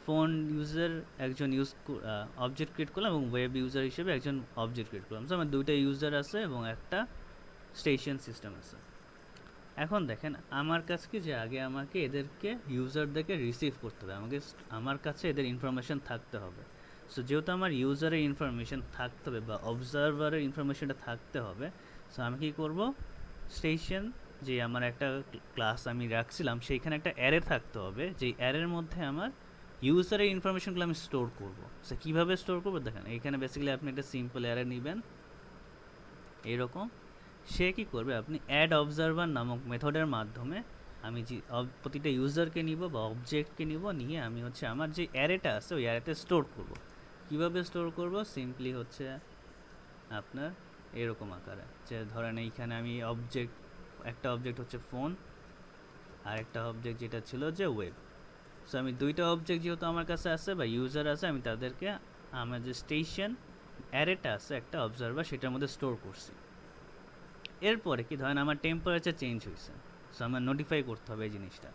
ফোন ইউজার একজন অবজেক্ট ক্রিয়েট করলাম এবং ওয়েব ইউজার হিসেবে একজন অবজেক্ট ক্রিয়েট করলাম। সো আমার দুইটা ইউজার আছে এবং একটা স্টেশন সিস্টেম আছে। এখন দেখেন আমার কাছে কি, যে আগে আমাকে এদেরকে ইউজারদেরকে রিসিভ করতে হবে, আমার কাছে এদের ইনফরমেশান থাকতে হবে। সো যেহেতু আমার ইউজারের ইনফরমেশান থাকতে হবে বা অবজারভারের ইনফরমেশানটা থাকতে হবে, সো আমি কী করব, স্টেশন যে আমার একটা ক্লাস আমি রাখছিলাম সেইখানে একটা অ্যারে থাকতে হবে, যেই অ্যারের মধ্যে আমার ইউজারের ইনফরমেশনগুলো আমি স্টোর করব। সো কীভাবে স্টোর করবো দেখেন, এইখানে বেসিক্যালি আপনি একটা সিম্পল অ্যারে নেবেন এরকম। সে কী করবে, আপনি অ্যাড অবজারভার নামক মেথডের মাধ্যমে আমি যে প্রতিটা ইউজারকে নিব বা অবজেক্টকে নিব, নিয়ে আমি হচ্ছে আমার যে অ্যারেটা আছে ওই অ্যারেতে স্টোর করব। কীভাবে স্টোর করব, সিম্পলি হচ্ছে আপনার এরকম আকারে, যে ধরেন এইখানে আমি একটা অবজেক্ট হচ্ছে ফোন, আর একটা অবজেক্ট যেটা ছিল যে ওয়েব। সো আমি দুইটা অবজেক্ট যেহেতু আমার কাছে আছে বা ইউজার আছে, আমি তাদেরকে আমার যে স্টেশন অ্যারেটা আছে একটা অবজারভার সেটার মধ্যে স্টোর করছি। এরপরে কি, ধরেন আমার টেম্পারেচার চেঞ্জ হয়েছে, সো আমার নোটিফাই করতে হবে এই জিনিসটা।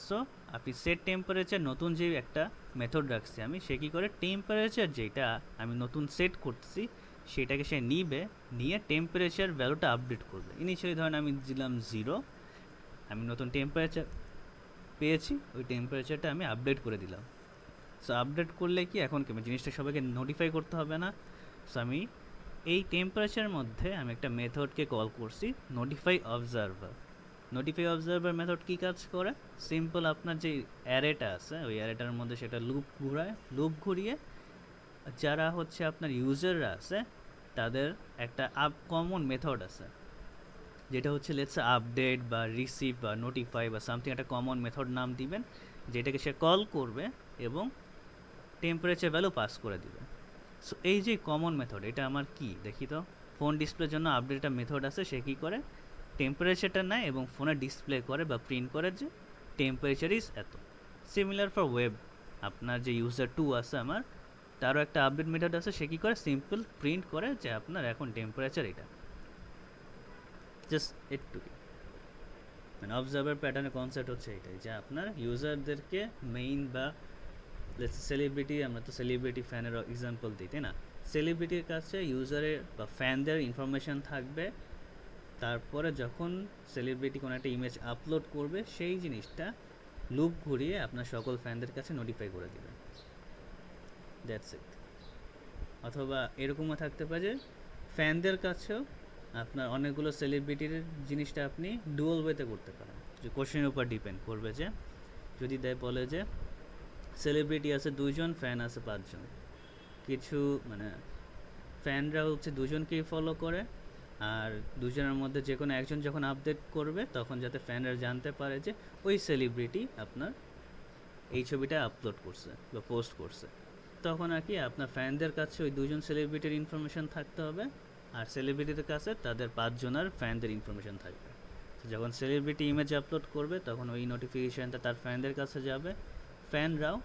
সো আপনি সেট টেম্পারেচার নতুন যে একটা মেথড রাখছি আমি, সে কী করে টেম্পারেচার যেটা আমি নতুন সেট করতেছি সেটাকে সে নিয়ে টেম্পারেচার ভ্যালুটা আপডেট করবে। ইনিশিয়ালি ধরেন আমি দিলাম 0, আমি নতুন টেম্পারেচার পেয়েছি, ওই টেম্পারেচারটা আমি আপডেট করে দিলাম। সো আপডেট করলে কি, এখন কি জিনিসটা সবাইকে নোটিফাই করতে হবে না। সো আমি এই টেম্পারেচারের মধ্যে আমি একটা মেথডকে কল করছি নোটিফাই অবজারভার মেথড কী কাজ করে, সিম্পল আপনার যে অ্যারেটা আছে ওই অ্যারেটার মধ্যে সেটা লুপ ঘুরিয়ে যারা হচ্ছে আপনার ইউজাররা আছে তাদের একটা কমন মেথড আছে, যেটা হচ্ছে লেটস আপডেট বা রিসিভ বা নোটিফাই বা সামথিং, একটা কমন মেথড নাম দিবেন যেটাকে সে কল করবে এবং টেম্পারেচার ভ্যালু পাস করে দিবে। সো এই যে কমন মেথড, এটা আমার কি দেখি তো, ফোন ডিসপ্লের জন্য আপডেট একটা মেথড আছে, সে কী করে টেম্পারেচারটা নেয় এবং ফোনে ডিসপ্লে করে বা প্রিন্ট করে যে টেম্পারেচার ইজ এত। সিমিলার ফর ওয়েব, আপনার যে ইউজার 2 আছে আমার, তারও একটা আপডেট মেথড আছে, সে কী করে সিম্পল প্রিন্ট করে যে আপনার এখন টেম্পারেচার এটা। জাস্ট একটুকি মানে অবজার্ভার প্যাটার্নের কনসেপ্ট হচ্ছে এটাই, যে আপনার ইউজারদেরকে মেইন বা সেলিব্রিটি, আমরা তো সেলিব্রিটি ফ্যানের এক্সাম্পল দিই তাই না, সেলিব্রিটির কাছে ইউজারের বা ফ্যানদের ইনফরমেশান থাকবে, তারপরে যখন সেলিব্রিটি কোনো একটা ইমেজ আপলোড করবে সেই জিনিসটা লুপ ঘুরিয়ে আপনার সকল ফ্যানদের কাছে নোটিফাই করে দেবে। That's it. অথবা এরকমও থাকতে পারে যে ফ্যানদের কাছেও আপনার অনেকগুলো সেলিব্রিটির জিনিসটা আপনি ডুয়াল ওয়েতে করতে পারেন, যে কোশ্চেনের উপর ডিপেন্ড করবে, যে যদি বলে যে সেলিব্রিটি আছে 2 জন, ফ্যান আছে 5 জন, কিছু মানে ফ্যানরা হচ্ছে 2 জনকেই ফলো করে, আর 2 জনের মধ্যে যে কোনো একজন যখন আপডেট করবে তখন যাতে ফ্যানরা জানতে পারে যে ওই সেলিব্রিটি আপনার এই ছবিটা আপলোড করছে বা পোস্ট করছে, তখন আর কি আপনার ফ্যানদের কাছে ওই 2 জন সেলিব্রিটির ইনফরমেশান থাকতে হবে, আর সেলিব্রিটিদের কাছে তাদের 5 জনের ফ্যানদের ইনফরমেশান থাকবে। তো যখন সেলিব্রিটি ইমেজ আপলোড করবে তখন ওই নোটিফিকেশানটা তার ফ্যানদের কাছে যাবে, ফ্যানরাও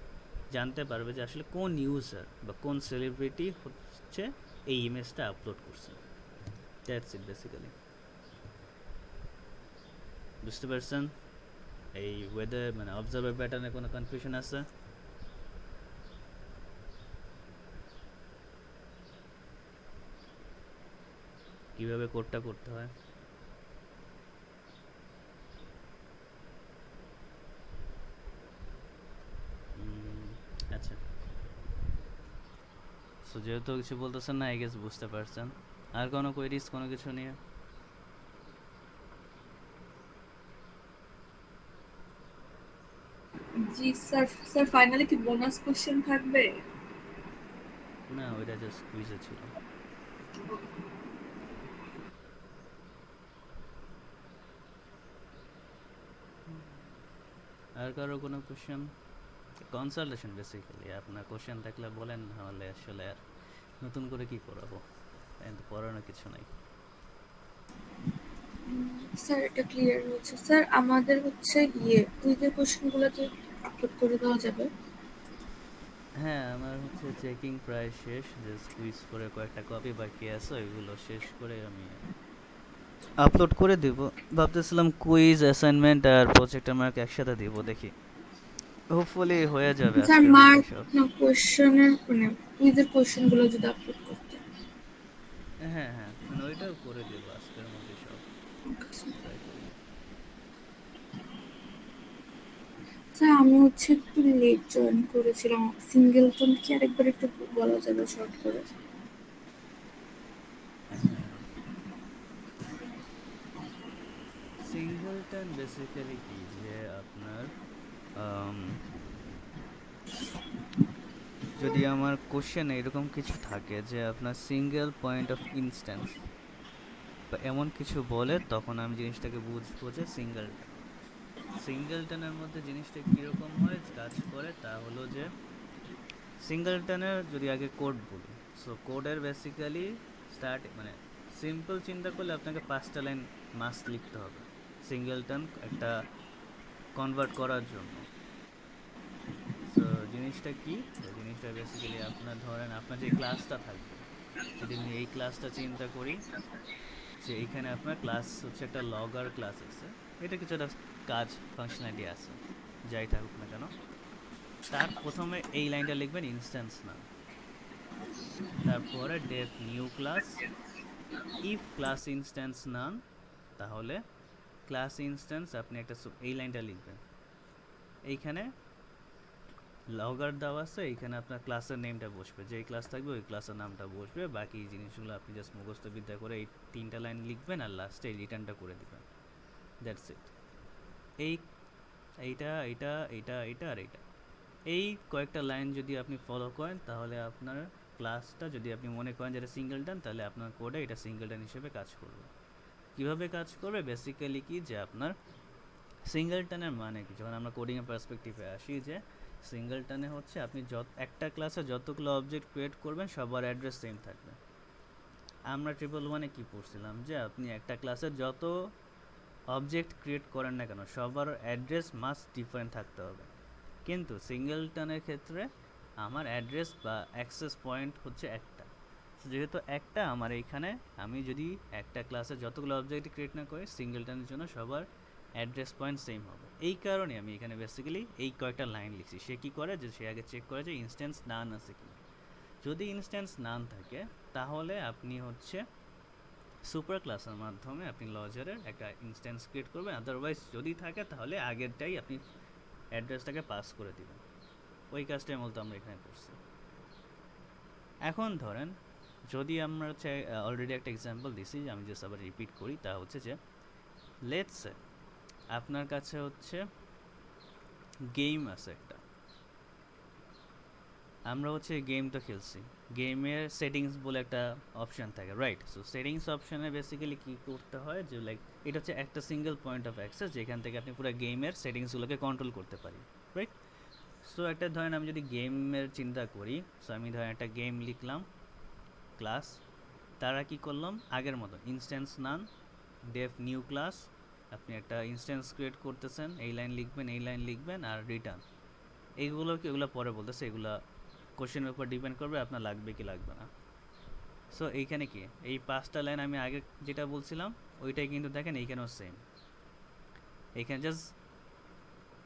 জানতে পারবে যে আসলে কোন ইউজার বা কোন সেলিব্রিটি হচ্ছে এই ইমেজটা আপলোড করছে। That's it basically. বুঝতে পারছেন? এই ওয়েদার মানে অবজার্ভার প্যাটার্নে কোনো কনফিউশন আছে? কিভাবে কোডটা করতে হয়? আচ্ছা, সো যেহেতু কিছু বলতেছেন না, আই গেস বুঝতে পারছেন। আর কোনো কোয়েরিজ কোনো কিছু নিয়ে? জি স্যার। স্যার ফাইনালি কি বোনাস কোশ্চেন থাকবে? না, ওইটা জাস্ট কুইজে ছিল। আর কারো কোনো কোশ্চেন? কনসালটেশন বেসিক্যালি, আপনার কোশ্চেন থাকলে বলেন, নাহলে আসলে আর নতুন করে কি পড়াবো, কিন্তু পড়ানোর কিছু নাই। স্যার এটা ক্লিয়ার হচ্ছে। স্যার আমাদের হচ্ছে কুইজের কোশ্চেনগুলো কি আপলোড করে দেওয়া যাবে? হ্যাঁ, আমার হচ্ছে চেকিং প্রায় শেষ, জাস্ট কুইজ করে কয়েকটা কপি বাকি আছে, ওইগুলো শেষ করে আমি আপলোড করে দিব। ভাবতেছিলাম কুইজ, অ্যাসাইনমেন্ট আর প্রজেক্টের মার্ক একসাথে দিব, দেখি হোপফুলি হয়ে যাবে স্যার আজকের মধ্যে মার্ক সব। না কোশ্চেনের মানে কুইজের কোশ্চেনগুলো যদি আপলোড করতে। হ্যাঁ হ্যাঁ, মানে ওইটাও করে দেবো আজকের মধ্যে সব, ট্রাই করবো। স্যার আমি হচ্ছে একটু লেট জয়েন করেছিলাম সিঙ্গেলটন, কি আরেকবার একটু বলা যাবে শর্ট করে? হ্যাঁ, সিঙ্গেলটন বেসিক্যালি কি যে আপনার যদি আমার কোশ্চেন এরকম কিছু থাকে যে আপনার সিঙ্গেল পয়েন্ট অফ ইনস্ট্যান্স বা এমন কিছু বলে, তখন আমি জিনিসটাকে বুঝবো যে সিঙ্গেলটন। সিঙ্গেলটনের মধ্যে জিনিসটা কীরকম হয় কাজ করে তা হলো যে সিঙ্গেলটনের যদি আগে কোড বলি, সো কোডের বেসিক্যালি স্টার্ট মানে সিম্পল চিন্তা করলে আপনাকে 5টা লাইন মাস্ট লিখতে হবে সিঙ্গেলটন একটা কনভার্ট করার জন্য। সো জিনিসটা কি, জিনিসটা বেসিক্যালি আপনার ধরেন আপনার যে ক্লাসটা থাকবে, যদি আমি এই ক্লাসটা চিন্তা করি যে এইখানে আপনার ক্লাস হচ্ছে একটা লগর ক্লাস আছে, এটা কিছু একটা কাজ ফাংশনালিটি আছে, যাই থাকুক না কেন, তার প্রথমে এই লাইনটা লিখবেন ইনস্ট্যান্স নাম, তারপরে def new class, if class instance none, তাহলে ক্লাস ইনস্ট্যান্স আপনি একটা এই লাইনটা লিখবেন, এইখানে লগর দেওয়া আছে, এইখানে আপনার ক্লাসের নেমটা বসবে, যেই ক্লাস থাকবে ওই ক্লাসের নামটা বসবে, বাকি জিনিসগুলো আপনি জাস্ট মুখস্থবিদ্যা করে এই 3টা লাইন লিখবেন আর লাস্টে এই রিটার্নটা করে দিবেন। That's it. এই এইটা এইটা এইটা এইটা আর এইটা, এই কয়েকটা লাইন যদি আপনি ফলো করেন তাহলে আপনার ক্লাসটা, যদি আপনি মনে করেন যে এটা সিঙ্গেলটন, তাহলে আপনার কোডে এটা সিঙ্গেলটন হিসেবে কাজ করবে। কীভাবে কাজ করবে বেসিক্যালি কি যে আপনার সিঙ্গেলটনের মানে কি, যখন আমরা কোডিংয়ের পার্সপেক্টিভে আসি, যে সিঙ্গেলটনে হচ্ছে আপনি একটা ক্লাসে যতগুলো অবজেক্ট ক্রিয়েট করবেন সবার অ্যাড্রেস সেম থাকবে। আমরা 111-এ কী পড়ছিলাম যে আপনি একটা ক্লাসে যত অবজেক্ট ক্রিয়েট করেন না কেন সবার অ্যাড্রেস মাস্ট ডিফারেন্ট থাকতে হবে, কিন্তু সিঙ্গেলটনের ক্ষেত্রে আমার অ্যাড্রেস বা অ্যাক্সেস পয়েন্ট হচ্ছে একটা, যেহেতু একটা আমার এইখানে, আমি যদি একটা ক্লাসে যতগুলো অবজেক্ট ক্রিয়েট না করি সিঙ্গেলটনের জন্য সবার অ্যাড্রেস পয়েন্ট সেম হবে। এই কারণে আমি এখানে বেসিক্যালি এই কয়েকটা লাইন লিখছি। সে কী করে যে সে আগে চেক করে যে ইনস্ট্যান্স নান আছে কি, যদি ইনস্ট্যান্স নান থাকে তাহলে আপনি হচ্ছে সুপার ক্লাসের মাধ্যমে আপনি লজারের একটা ইনস্ট্যান্স ক্রিয়েট করবেন, আদারওয়াইজ যদি থাকে তাহলে আগেরটাই আপনি অ্যাড্রেসটাকে পাস করে দিবেন। ওই কাজটাই মূলত আমরা এখানে করছি। এখন ধরেন যদি আমরা হচ্ছে অলরেডি একটা এক্সাম্পল দিছি, আমি জাস্ট আবার রিপিট করি, তা হচ্ছে যে লেটস সে আপনার কাছে হচ্ছে গেম আছে একটা, আমরা হচ্ছে গেমটা খেলছি, গেমের সেটিংস বলে একটা অপশান থাকে, রাইট? সো সেটিংস অপশানে বেসিক্যালি কী করতে হয় যে লাইক এটা হচ্ছে একটা সিঙ্গেল পয়েন্ট অফ অ্যাক্সেস যেখান থেকে আপনি পুরো গেমের সেটিংসগুলোকে কন্ট্রোল করতে পারি, রাইট? সো একটা ধরেন আমি যদি গেমের চিন্তা করি, সো আমি ধরেন একটা গেম লিখলাম ক্লাস, তারা কি করলাম আগের মতো ইনস্ট্যান্স নান, ডেফ নিউ ক্লাস, আপনি একটা ইনস্ট্যান্স ক্রিয়েট করতেছেন, এই লাইন লিখবেন আর রিটার্ন। এগুলো পরে বলতেছে, এগুলা কোশ্চেনের উপর ডিপেন্ড করবে আপনার লাগবে কি লাগবে না। সো এইখানে কি এই 5টা লাইন আমি আগে যেটা বলছিলাম ওইটাই কিন্তু দেখেন এইখানেও সেম। এইখানে জাস্ট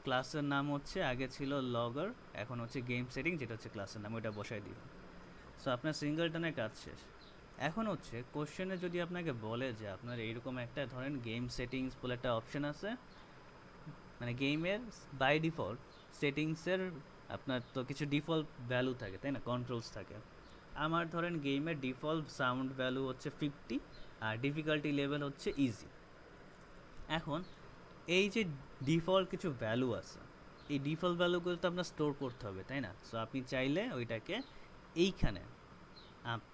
ক্লাসের নাম হচ্ছে আগে ছিল লগর, এখন হচ্ছে গেম সেটিং, যেটা হচ্ছে ক্লাসের নাম, ওইটা বসাই দিবেন। সো আপনার সিঙ্গলটনের কাজ শেষ। এখন হচ্ছে কোশ্চেনে যদি আপনাকে বলে যে আপনার এইরকম একটা ধরেন গেম সেটিংস বলে একটা অপশন আছে, মানে গেমের বাই ডিফল্ট সেটিংসের আপনার তো কিছু ডিফল্ট ভ্যালু থাকে তাই না, কন্ট্রোলস থাকে। আমার ধরেন গেমের ডিফল্ট সাউন্ড ভ্যালু হচ্ছে 50 আর ডিফিকাল্টি লেভেল হচ্ছে ইজি। এখন এই যে ডিফল্ট কিছু ভ্যালু আছে, এই ডিফল্ট ভ্যালুগুলো তো আপনার স্টোর করতে হবে তাই না। সো আপনি চাইলে ওইটাকে এইখানে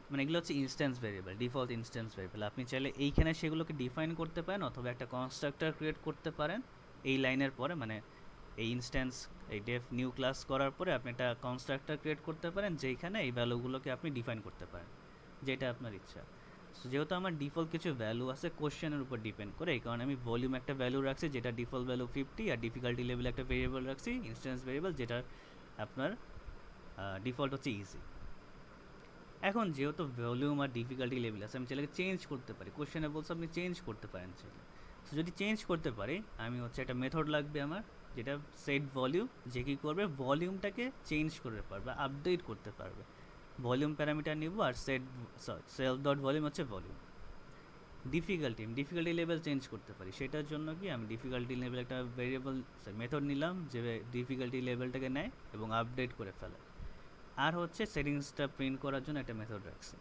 মানে এগুলো হচ্ছে instance variable, default instance variable, আপনি চাইলে এইখানে সেগুলোকে ডিফাইন করতে পারেন অথবা একটা কনস্ট্রাক্টর ক্রিয়েট করতে পারেন এই লাইনের পরে, মানে এই ইনস্ট্যান্স এই ডেফ নিউ ক্লাস করার পরে আপনি একটা কনস্ট্রাক্টর ক্রিয়েট করতে পারেন যেখানে এই ভ্যালুগুলোকে আপনি ডিফাইন করতে পারেন, যেটা আপনার ইচ্ছা। সো যেহেতু আমার ডিফল্ট কিছু ভ্যালু আছে কোশ্চেনের উপর ডিপেন্ড করে, এই কারণে আমি ভলিউম একটা ভ্যালু রাখছি যেটা ডিফল্ট ভ্যালু 50 আর ডিফিকাল্টি লেভেল একটা ভেরিয়েবল রাখছি ইনস্ট্যান্স ভেরিয়েবল, যেটা আপনার ডিফল্ট হচ্ছে ইজি। এখন যেহেতু ভলিউম আর ডিফিকাল্টি লেভেল আছে আমি চাইলে চেঞ্জ করতে পারি, কোশ্চেনে বলছে আপনি চেঞ্জ করতে পারেন চাইলে। সো যদি চেঞ্জ করতে পারি আমি হচ্ছে একটা মেথড লাগবে আমার, যেটা সেট ভলিউম, যে কী করবে ভলিউমটাকে চেঞ্জ করতে পারবে, আপডেট করতে পারবে। ভলিউম প্যারামিটার নিব আর সেলফ ডট ভলিউম হচ্ছে ভলিউম। ডিফিকাল্টি লেভেল চেঞ্জ করতে পারি, সেটার জন্য কি আমি ডিফিকাল্টি লেভেল একটা ভেরিয়েবল মেথড নিলাম যে ডিফিকাল্টি লেভেলটাকে নেয় এবং আপডেট করে ফেলে। আর হচ্ছে সেটিংসটা প্রিন্ট করার জন্য একটা মেথড রাখছি।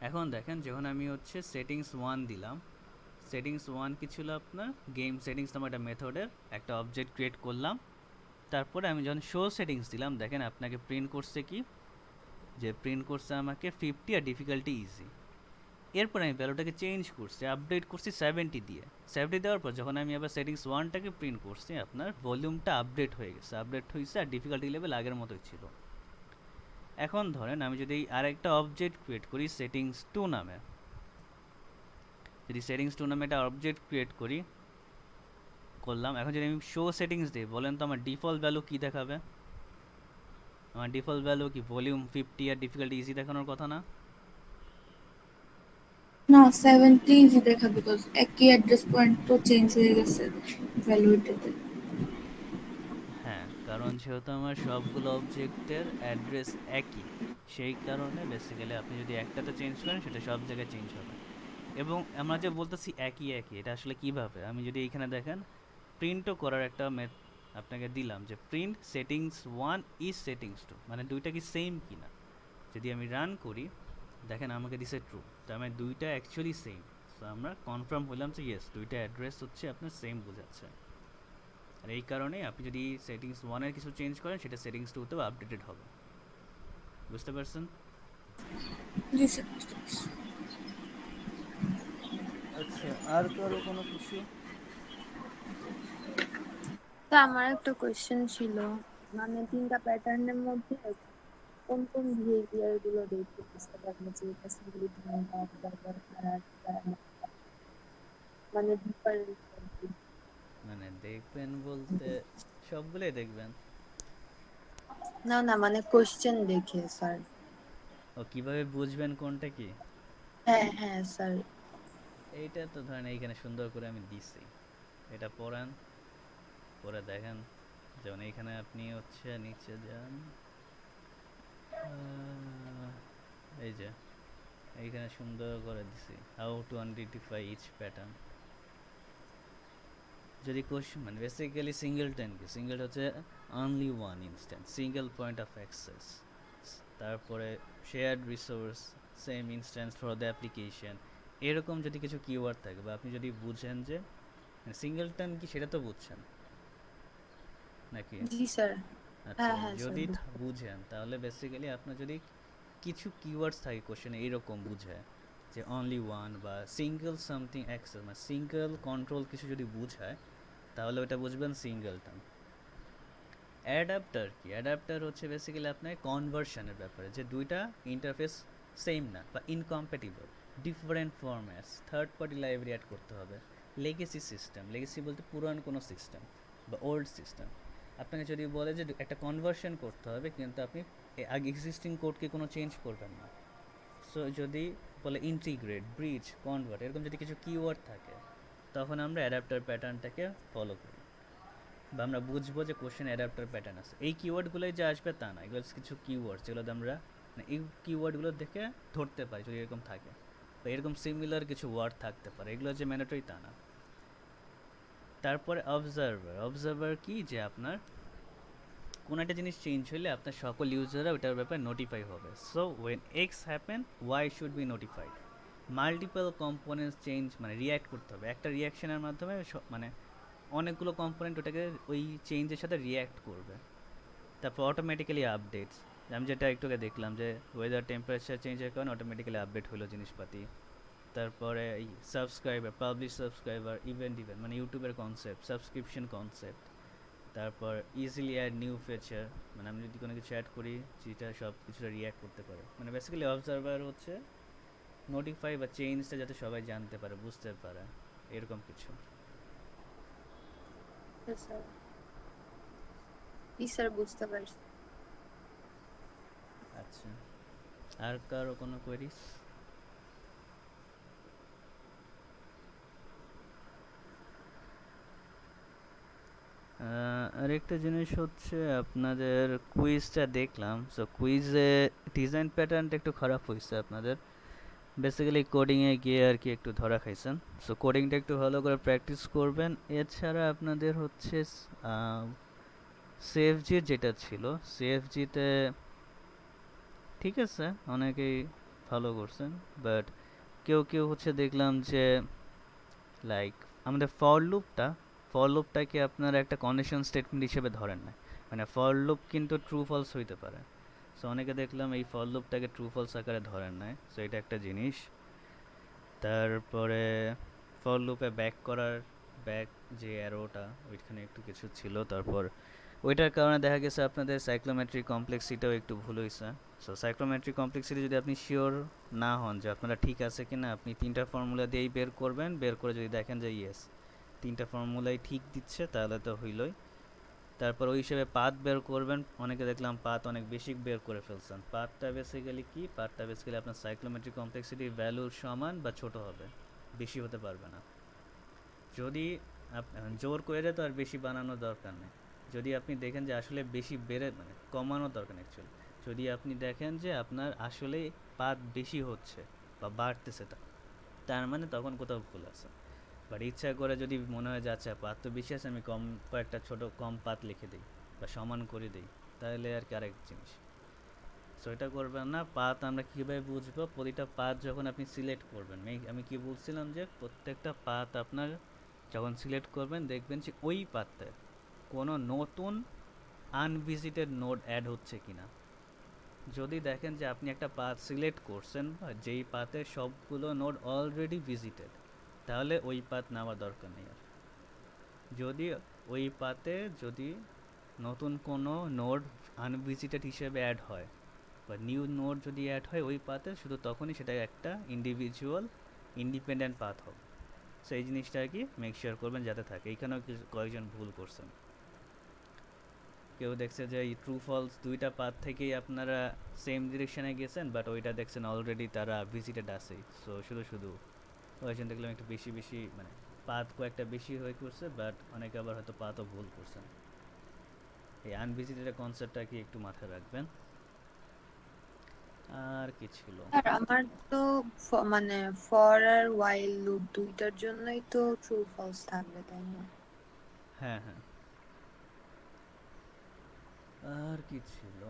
এখন দেখেন যখন আমি হচ্ছে সেটিংস 1 দিলাম, সেটিংস 1 কি ছিল আপনার গেম সেটিংস নামে একটা মেথডের একটা অবজেক্ট ক্রিয়েট করলাম। তারপরে আমি যখন শো সেটিংস দিলাম দেখেন আপনাকে প্রিন্ট করছে কি, যে প্রিন্ট করছে আমাকে 50 আর ডিফিকাল্টি ইজি। এরপর আমি ভ্যালুটাকে চেঞ্জ করছি, আপডেট করছি 70 দিয়ে। 70 দেওয়ার পর যখন আমি আবার সেটিংস 1টাকে প্রিন্ট করছি আপনার ভলিউমটা আপডেট হয়ে গেছে, আপডেট হয়েছে আর ডিফিকাল্টি লেভেল আগের মতোই ছিল। এখন ধরেন আমি যদি আরেকটা অবজেক্ট ক্রিয়েট করি সেটিংস 2 নামে, যদি সেটিংস 2 নামে একটা অবজেক্ট ক্রিয়েট করলাম, এখন যদি আমি শো সেটিংস দিই বলেন তো আমার ডিফল্ট ভ্যালু কি দেখাবে? আমার ডিফল্ট ভ্যালু কি ভলিউম 50 আর ডিফিকাল্টি ইজি দেখানোর কথা না? না 70 জি দেখা, বিকজ একই অ্যাড্রেস পয়েন্ট তো চেঞ্জ হয়ে গেছে ভ্যালুটাতে। হ্যাঁ, কারণ যেহেতু আমার সবগুলো অবজেক্টের অ্যাড্রেস একই, সেই কারণে বেসিক্যালি আপনি যদি একটাতে চেঞ্জ করেন সেটা সব জায়গায় চেঞ্জ হবে। এবং আমরা যে বলতেছি একই এটা আসলে কিভাবে, আমি যদি এইখানে দেখেন প্রিন্টও করার একটা আপনাকে দিলাম যে প্রিন্ট সেটিংস 1 ইজ সেটিংস 2, মানে দুইটা কি সেম কিনা। যদি আমি রান করি দেখেন আমাকে দিছে ট্রু, তার মানে দুইটা অ্যাকচুয়ালি সেম। সো আমরা কনফার্ম হলাম যে ইয়েস দুইটা অ্যাড্রেস হচ্ছে আপনার সেম বোঝাচ্ছে। আর এই কারণে আপনি যদি সেটিংস 1 এর কিছু চেঞ্জ করেন সেটা সেটিংস 2 তেও আপডেটেড হবে। বুঝতে পারছেন? জি স্যার, বুঝতে পারছি। আচ্ছা, আর কারো কোনো কিছু? তো আমার একটা কোয়েশ্চেন ছিল, মানে 3টা প্যাটার্নের মধ্যে কোন কোন বিহেভিয়ার গুলো দেখে বুঝতে পারবো যে এটা সিম্পলি ব্যবহার করার মানে ডিফারেন্ট? মানে দেখবেন বলতে সবগুলোই দেখবেন। না না, মানে কোয়েশ্চেন দেখে স্যার। ও কিভাবে বুঝবেন কোনটা কি? হ্যাঁ হ্যাঁ স্যার। এইটা তো ধরেন এইখানে সুন্দর করে আমি দিছি, এটা পড়ান, পরে দেখেন। যেমন এইখানে আপনি হচ্ছে নিচে যান, এই যে এইখানে সুন্দর করে দিছি how to identify each pattern. যদি কোশ্চেন মানে বেসিক্যালি সিঙ্গেলটন কি, সিঙ্গেল হচ্ছে only one instance, single point of access. তারপরে shared resource, same instance for the application, এরকম যদি কিছু কিওয়ার্ড থাকে বা আপনি যদি বুঝেন যে সিঙ্গেলটন কি সেটা তো বুঝছেন নাকি? জি স্যার। আচ্ছা, হ্যাঁ হ্যাঁ স্যার। যদি বুঝেন তাহলে বেসিক্যালি আপনার যদি কিছু কিওয়ার্ডস থাকে কোশ্চেনে এইরকম বুঝে যে অনলি ওয়ান বা সিঙ্গেল সামথিং অ্যাক্সেস, মানে সিঙ্গেল কন্ট্রোল কিছু যদি বুঝায় তাহলে ওটা বুঝবেন সিঙ্গেলটন। অ্যাডাপ্টার কি? অ্যাডাপ্টার হচ্ছে বেসিক্যালি আপনার কনভার্সনের ব্যাপারে, যে দুইটা ইন্টারফেস সেম না বা incompatible, different formats, third party library add করতে হবে, লেগেসি সিস্টেম, লেগেসি বলতে পুরান কোনো সিস্টেম বা ওল্ড সিস্টেম। আপনাকে যদি বলে যে একটা কনভার্সন করতে হবে, কিন্তু আপনি আগে এক্সিস্টিং কোডকে কোনো চেঞ্জ করবেন না। সো যদি বলে ইন্টিগ্রেট, ব্রিজ, কনভার্ট, এরকম যদি কিছু কিওয়ার্ড থাকে, তখন আমরা অ্যাডাপ্টার প্যাটার্নটাকে ফলো করি, বা আমরা বুঝবো যে কোশ্চেন অ্যাডাপ্টার প্যাটার্ন আছে। এই কিওয়ার্ডগুলোই যে আসবে তা না, এগুলো কিছু কিওয়ার্ড যেগুলোতে আমরা মানে এই কিওয়ার্ডগুলো দেখে ধরতে পারি যদি এরকম থাকে, বা এরকম সিমিলার কিছু ওয়ার্ড থাকতে পারে, এগুলো যে ম্যান্ডেটরি তা না। তারপরে অবজারভার, অবজারভার কি, যে আপনার কোনো একটা জিনিস চেঞ্জ হলে আপনার সকল ইউজাররা ওটার ব্যাপারে নোটিফাই হবে। So when X happen Y should be notified. Multiple components change মানে রিয়্যাক্ট করতে হবে, একটা রিয়াকশনের মাধ্যমে মানে অনেকগুলো কম্পোনেন্ট ওটাকে ওই চেঞ্জের সাথে রিয়্যাক্ট করবে। তারপর অটোমেটিক্যালি আপডেটস, আমি যেটা একটু আগে দেখলাম যে ওয়েদার টেম্পারেচার চেঞ্জের কারণে অটোমেটিক্যালি আপডেট হলো জিনিসপাতি। তারপরে এই সাবস্ক্রাইবার, পাবলিশ সাবস্ক্রাইবার, ইভেন্ট মানে ইউটিউবের কনসেপ্ট, সাবস্ক্রিপশন কনসেপ্ট। তারপর ইজিলি অ্যাড নিউ ফিচার, মানে আমি যদি কোনো কিছু অ্যাড করি যেটা সব কিছুটা রিয়্যাক্ট করতে পারে। মানে বেসিক্যালি অবজারভার হচ্ছে নোটিফাই বা চেঞ্জটা যাতে সবাই জানতে পারে, বুঝতে পারে, এরকম কিছু। স্যার স্যার বুঝতে পারছি। আচ্ছা, আর কারো কোনো কোয়েরিজ? আরেকটা জিনিস হচ্ছে আপনাদের কুইজটা দেখলাম, সো কুইজে ডিজাইন প্যাটার্নটা একটু খারাপ হয়েছে আপনাদের। বেসিক্যালি কোডিংয়ে গিয়ে আর কি একটু ধরা খাইছেন। সো কোডিংটা একটু ভালো করে প্র্যাকটিস করবেন। এছাড়া আপনাদের হচ্ছে সিএফজির যেটা ছিল, সিএফজিতে ঠিক আছে অনেকেই ভালো করছেন, বাট কেউ কেউ হচ্ছে দেখলাম যে লাইক আমাদের ফর লুপটাকে আপনারা একটা কন্ডিশন স্টেটমেন্ট হিসেবে ধরেন না। মানে ফর লুপ কিন্তু ট্রু ফলস হইতে পারে। সো অনেকে দেখলাম এই ফর লুপটাকে ট্রু ফলস আকারে ধরেন নাই। সো এটা একটা জিনিস। তারপরে ফর লুপে ব্যাক যে অ্যারোটা ওইখানে একটু কিছু ছিল। তারপর ওইটার কারণে দেখা গেছে আপনাদের সাইক্লোমেট্রিক কমপ্লেক্সিটিও একটু ভুল হয়েছে। সো সাইক্লোমেট্রিক কমপ্লেক্সিটি যদি আপনি শিওর না হন যে আপনারা ঠিক আছে কিনা, আপনি 3টা ফর্মুলা দিয়েই বের করবেন। বের করে যদি দেখেন যে ইয়েস 3টা ফর্মুলাই ঠিক দিচ্ছে, তাহলে তো হইলই। তারপর ওই হিসেবে পাথ বের করবেন। অনেকে দেখলাম পাথ অনেক বেশি বের করে ফেলছেন। পাথটা বেসিক্যালি কি, পাথটা বেসিক্যালি আপনার সাইক্লোমেট্রিক কমপ্লেক্সিটির ভ্যালুর সমান বা ছোট হবে, বেশি হতে পারবে না। যদি জোর করে তো আর বেশি বানানোর দরকার নেই। যদি আপনি দেখেন যে আসলে বেশি বেড়ে মানে কমানোর দরকার নেই অ্যাকচুয়ালি। যদি আপনি দেখেন যে আপনার আসলে পাত বেশি হচ্ছে বা বাড়তেছে, তার মানে তখন কোথাও ভুল আছে। বাট ইচ্ছা করে যদি মনে হয় যে আচ্ছা পাত তো বেশি আছে, আমি কয়েকটা কম পাত লিখে দিই বা সমান করে দিই, তাহলে আর কি আরেক জিনিস। সো এটা করবেন না। পাত আমরা কীভাবে বুঝবো? প্রতিটা পাত যখন আপনি সিলেক্ট করবেন, আমি কি বলছিলাম যে প্রত্যেকটা পাত আপনার যখন সিলেক্ট করবেন দেখবেন যে ওই পাতে কোনো নতুন আনভিজিটেড নোড অ্যাড হচ্ছে কিনা। যদি দেখেন যে আপনি একটা পাথ সিলেক্ট করছেন যেই পাথে সবগুলো নোড অলরেডি ভিজিটেড, তাহলে ওই পাথ নেওয়ার দরকার নেই আর। যদি ওই পাথে যদি নতুন কোনো নোড আনভিজিটেড হিসেবে অ্যাড হয় বা নিউ নোড যদি অ্যাড হয় ওই পাথে, শুধু তখনই সেটা একটা ইন্ডিভিজুয়াল ইন্ডিপেন্ডেন্ট পাথ হবে। সো এই জিনিসটা আর কি মেক শিওর করবেন যাতে থাকে। এইখানেও কয়েকজন ভুল করছেন। কেউ দেখছে যে এই ট্রু ফলস দুইটা পাথ থেকেই আপনারা সেম ডিরেকশনে গেছেন, বাট ওইটা দেখছেন অলরেডি তারা ভিজিটেড আছে। সো শুধু কয়েকজন দেখলাম একটু বেশি মানে পাথ কয়েকটা বেশি হয়ে করছে, বাট অনেকে আবার হয়তো পাথও ভুল করছেন। এই আনভিজিটেড কনসেপ্টটা কি একটু মাথায় রাখবেন। আর কি ছিল? আর আমার তো মানে ফর আর ওয়াইল লুপ দুইটার জন্যই তো ট্রু ফলস থাকবে, তাই না? হ্যাঁ হ্যাঁ। আর কি ছিল?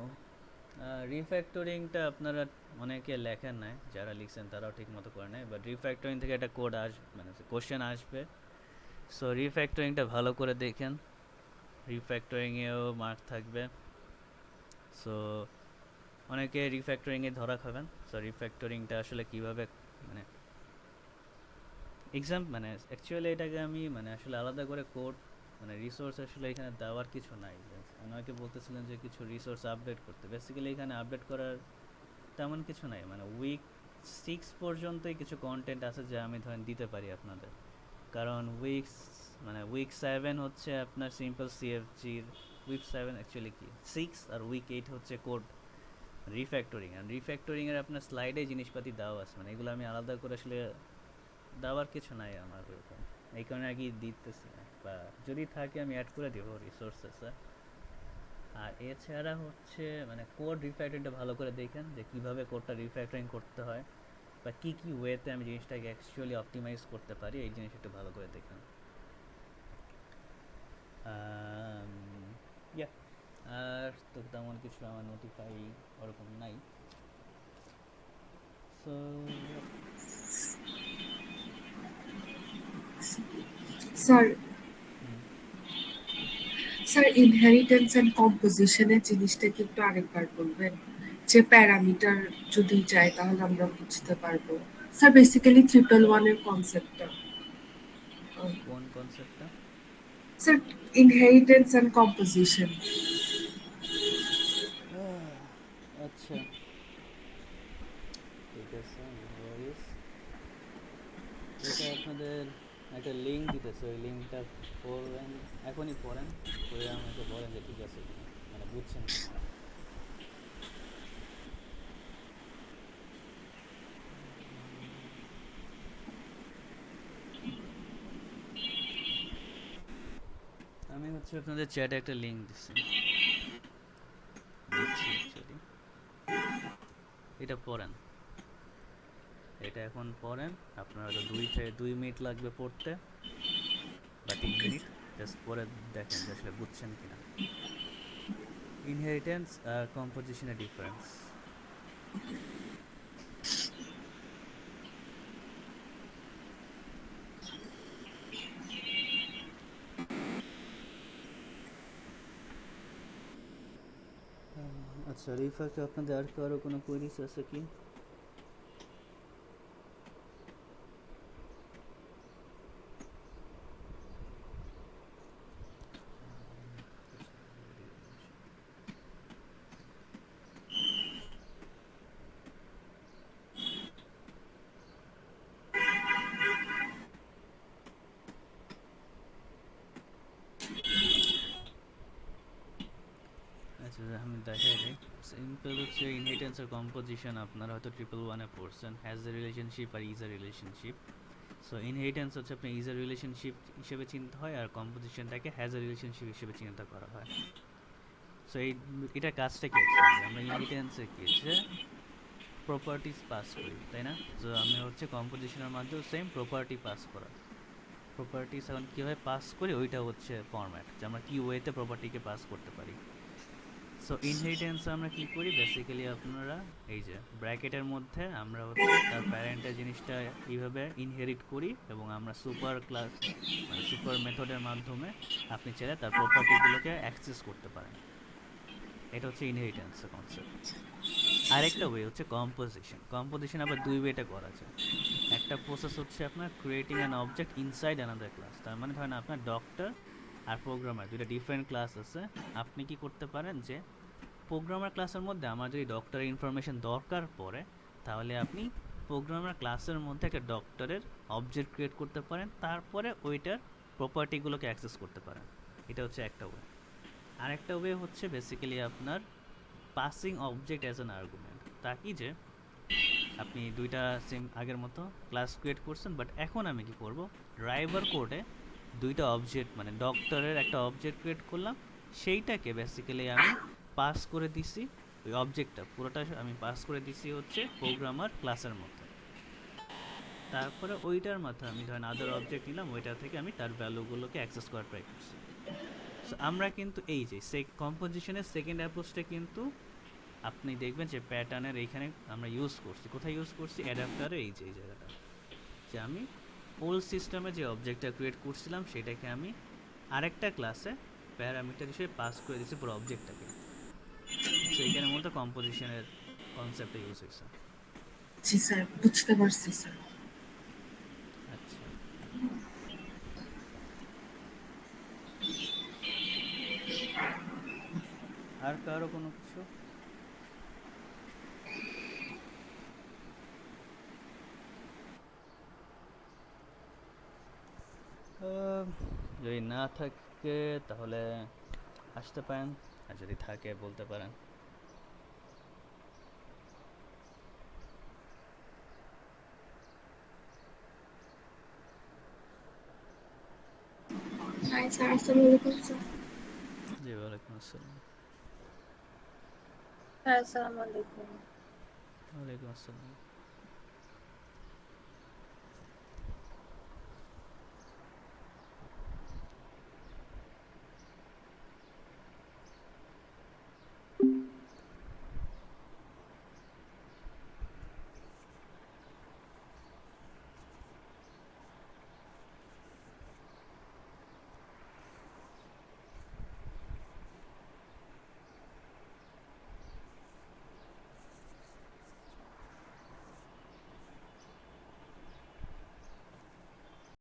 রিফ্যাক্টরিংটা আপনারা অনেকে লেখেন নাই, যারা লিখছেন তারাও ঠিক মতো করে নেয়। বাট রিফ্যাক্টরিং থেকে একটা কোড আসবে, মানে কোশ্চেন আসবে। সো রিফ্যাক্টরিংটা ভালো করে দেখেন, রিফ্যাক্টরিংয়েও মার্ক থাকবে। সো অনেকে রিফ্যাক্টরিংয়ে ধরা খাবেন। সো রিফ্যাক্টরিংটা আসলে কীভাবে মানে মানে অ্যাকচুয়ালি এটাকে আমি মানে আসলে আলাদা করে কোড মানে রিসোর্স আসলে এখানে দেওয়ার কিছু নাই। অনেকে বলতেছিলেন যে কিছু রিসোর্স আপডেট করতে, বেসিক্যালি এখানে আপডেট করার তেমন কিছু নাই। মানে উইক 6 পর্যন্তই কিছু কন্টেন্ট আছে যা আমি ধরেন দিতে পারি আপনাদের, কারণ উইক 7 হচ্ছে আপনার সিম্পল সিএফজির, উইক 7 অ্যাকচুয়ালি কি 6 আর উইক 8 হচ্ছে কোড রিফ্যাক্টরিং। আর রিফ্যাক্টরিংয়ের আপনার স্লাইডে জিনিসপাতি দেওয়া আছে, মানে এগুলো আমি আলাদা করে আসলে দেওয়ার কিছু নাই আমার ওরকম, এই কারণে আর কি দিতেছি না, বা যদি থাকে আমি অ্যাড করে দেবো রিসোর্সেসে। আর এছাড়া হচ্ছে মানে কোড রিফ্যাক্টরিংটা ভালো করে দেখেন যে কীভাবে কোডটা রিফ্যাক্টরিং করতে হয় বা কী কী ওয়েতে আমি জিনিসটাকে অ্যাকচুয়ালি অপটিমাইজ করতে পারি, এই জিনিস একটু ভালো করে দেখেন। ইয়া, আর তো তেমন কিছু আমার নোটিফাই ওরকম নাই। So sir hmm, sir inheritance and কম্পোজিশনের জিনিসটা কি একটু আরেকবার বলবেন? যে প্যারামিটার যদি চাই তাহলে আমরা বুঝতে পারবো। স্যার বেসিক্যালি 111 এর কনসেপ্টটা। কোন কনসেপ্টটা? Sir inheritance and composition. আচ্ছা, ঠিক আছে, নো ওয়ারিস। এটা আপনাদের একটা লিঙ্ক দিতেছে, ওই লিঙ্কটা পড়েন, এখনই পড়েন, পড়ে আমাকে বলেন যে ঠিক আছে কিনা, মানে বুঝছেন কিনা। আমি হচ্ছে আপনাদের চ্যাটে একটা লিঙ্ক দিচ্ছি অ্যাকচুয়ালি, এটা পড়েন, এটা এখন পড়েন। আপনার হয়তো 2 মিনিট লাগবে পড়তে বা 3 মিনিট, জাস্ট পরে দেখেন যে আসলে বুঝছেন কিনা। ইনহেরিটেন্স আর কম্পোজিশনের ডিফারেন্স। আচ্ছা, রিফাকে আপনাদের আর কারো কোনো কোয়েরিজ আছে কি? আচ্ছা, আমি দেখাই দিই। সিম্পল হচ্ছে ইনহেরিটেন্স আর কম্পোজিশন আপনারা হয়তো 111-এ পড়ছেন, হ্যাজ এ রিলেশনশিপ আর is a relationship. So inheritance হচ্ছে আপনি ইজ এ রিলেশনশিপ হিসেবে চিন্তা হয়, আর কম্পোজিশনটাকে হ্যাজ এ রিলেশনশিপ হিসেবে চিন্তা করা হয়। সো এটা কাজটা কি অ্যাকচুয়ালি, আমরা ইনহেরিটেন্সে কি যে প্রপার্টিস পাস করি, তাই না? তো আমি হচ্ছে কম্পোজিশনের মাধ্যমে সেম প্রপার্টি পাস করা, প্রপার্টিস এখন কীভাবে পাস করি ওইটা হচ্ছে ফরম্যাট, যে আমরা কি ওয়েতে প্রপার্টিকে পাস করতে পারি। সো ইনহেরিটেন্স আমরা কি করি বেসিক্যালি, আপনারা এই যে ব্র্যাকেটের মধ্যে আমরা হচ্ছে তার প্যারেন্টের জিনিসটা এইভাবে ইনহেরিট করি, এবং আমরা সুপার ক্লাস মানে সুপার মেথডের মাধ্যমে আপনি চাইলে তার প্রপার্টিগুলোকে অ্যাক্সেস করতে পারেন। এটা হচ্ছে ইনহেরিটেন্সের কনসেপ্ট। আরেকটা ওয়ে হচ্ছে কম্পোজিশন। কম্পোজিশন আবার 2 ওয়েতে করা যায়। একটা প্রসেস হচ্ছে আপনার creating an object inside another class. তার মানে ধরেন আপনার ডক্টর আর প্রোগ্রামার দুটো ডিফারেন্ট ক্লাস আছে। আপনি কি করতে পারেন যে প্রোগ্রামার ক্লাসের মধ্যে আমার যদি ডক্টরের ইনফরমেশন দরকার পড়ে, তাহলে আপনি প্রোগ্রামার ক্লাসের মধ্যে একটা ডক্টরের অবজেক্ট ক্রিয়েট করতে পারেন, তারপরে ওইটার প্রপার্টিগুলোকে অ্যাক্সেস করতে পারেন। এটা হচ্ছে একটা ওয়ে। আরেকটা ওয়ে হচ্ছে বেসিক্যালি আপনার passing object as an argument. তা কি যে আপনি দুইটা সেম আগের মতো ক্লাস ক্রিয়েট করছেন, বাট এখন আমি কি করব, ড্রাইভার কোডে দুইটা অবজেক্ট মানে ডক্টরের একটা অবজেক্ট ক্রিয়েট করলাম, সেইটাকে বেসিক্যালি আমি পাস করে দিছি, ওই অবজেক্টটা পুরোটা আমি পাস করে দিছি হচ্ছে প্রোগ্রামার ক্লাসের মধ্যে। তারপরে ওইটার মাধ্যমে আমি ধরেন আদার অবজেক্ট নিলাম, ওইটা থেকে আমি তার ভ্যালুগুলোকে অ্যাক্সেস করার ট্রাই করছি। সো আমরা কিন্তু এই যে কম্পোজিশনের সেকেন্ড অ্যাপ্রোচটা কিন্তু আপনি দেখবেন যে প্যাটার্নের এইখানে আমরা ইউজ করছি, কোথায় ইউজ করছি, অ্যাডাপ্টারে এই যে এই জায়গাটা, যে আমি ওল্ড সিস্টেমে যে অবজেক্টটা ক্রিয়েট করছিলাম সেটাকে আমি আরেকটা ক্লাসে প্যারামিটার হিসেবে পাস করে দিচ্ছি পুরো অবজেক্টটাকে। সো এইখানে মূলত কম্পোজিশনের কনসেপ্টটা ইউজ হয়েছে। জি স্যার, বুঝতে পারছি স্যার। আচ্ছা, আর কারো কোনো কিছু? যদি না থাকে তাহলে আসতে পারেন, আর যদি থাকে বলতে পারেন। হাই স্যার, আসসালামু আলাইকুম স্যার। জি ওয়ালাইকুম আসসালাম। হ্যাঁ, আসসালামু আলাইকুম। ওয়ালাইকুম আসসালাম।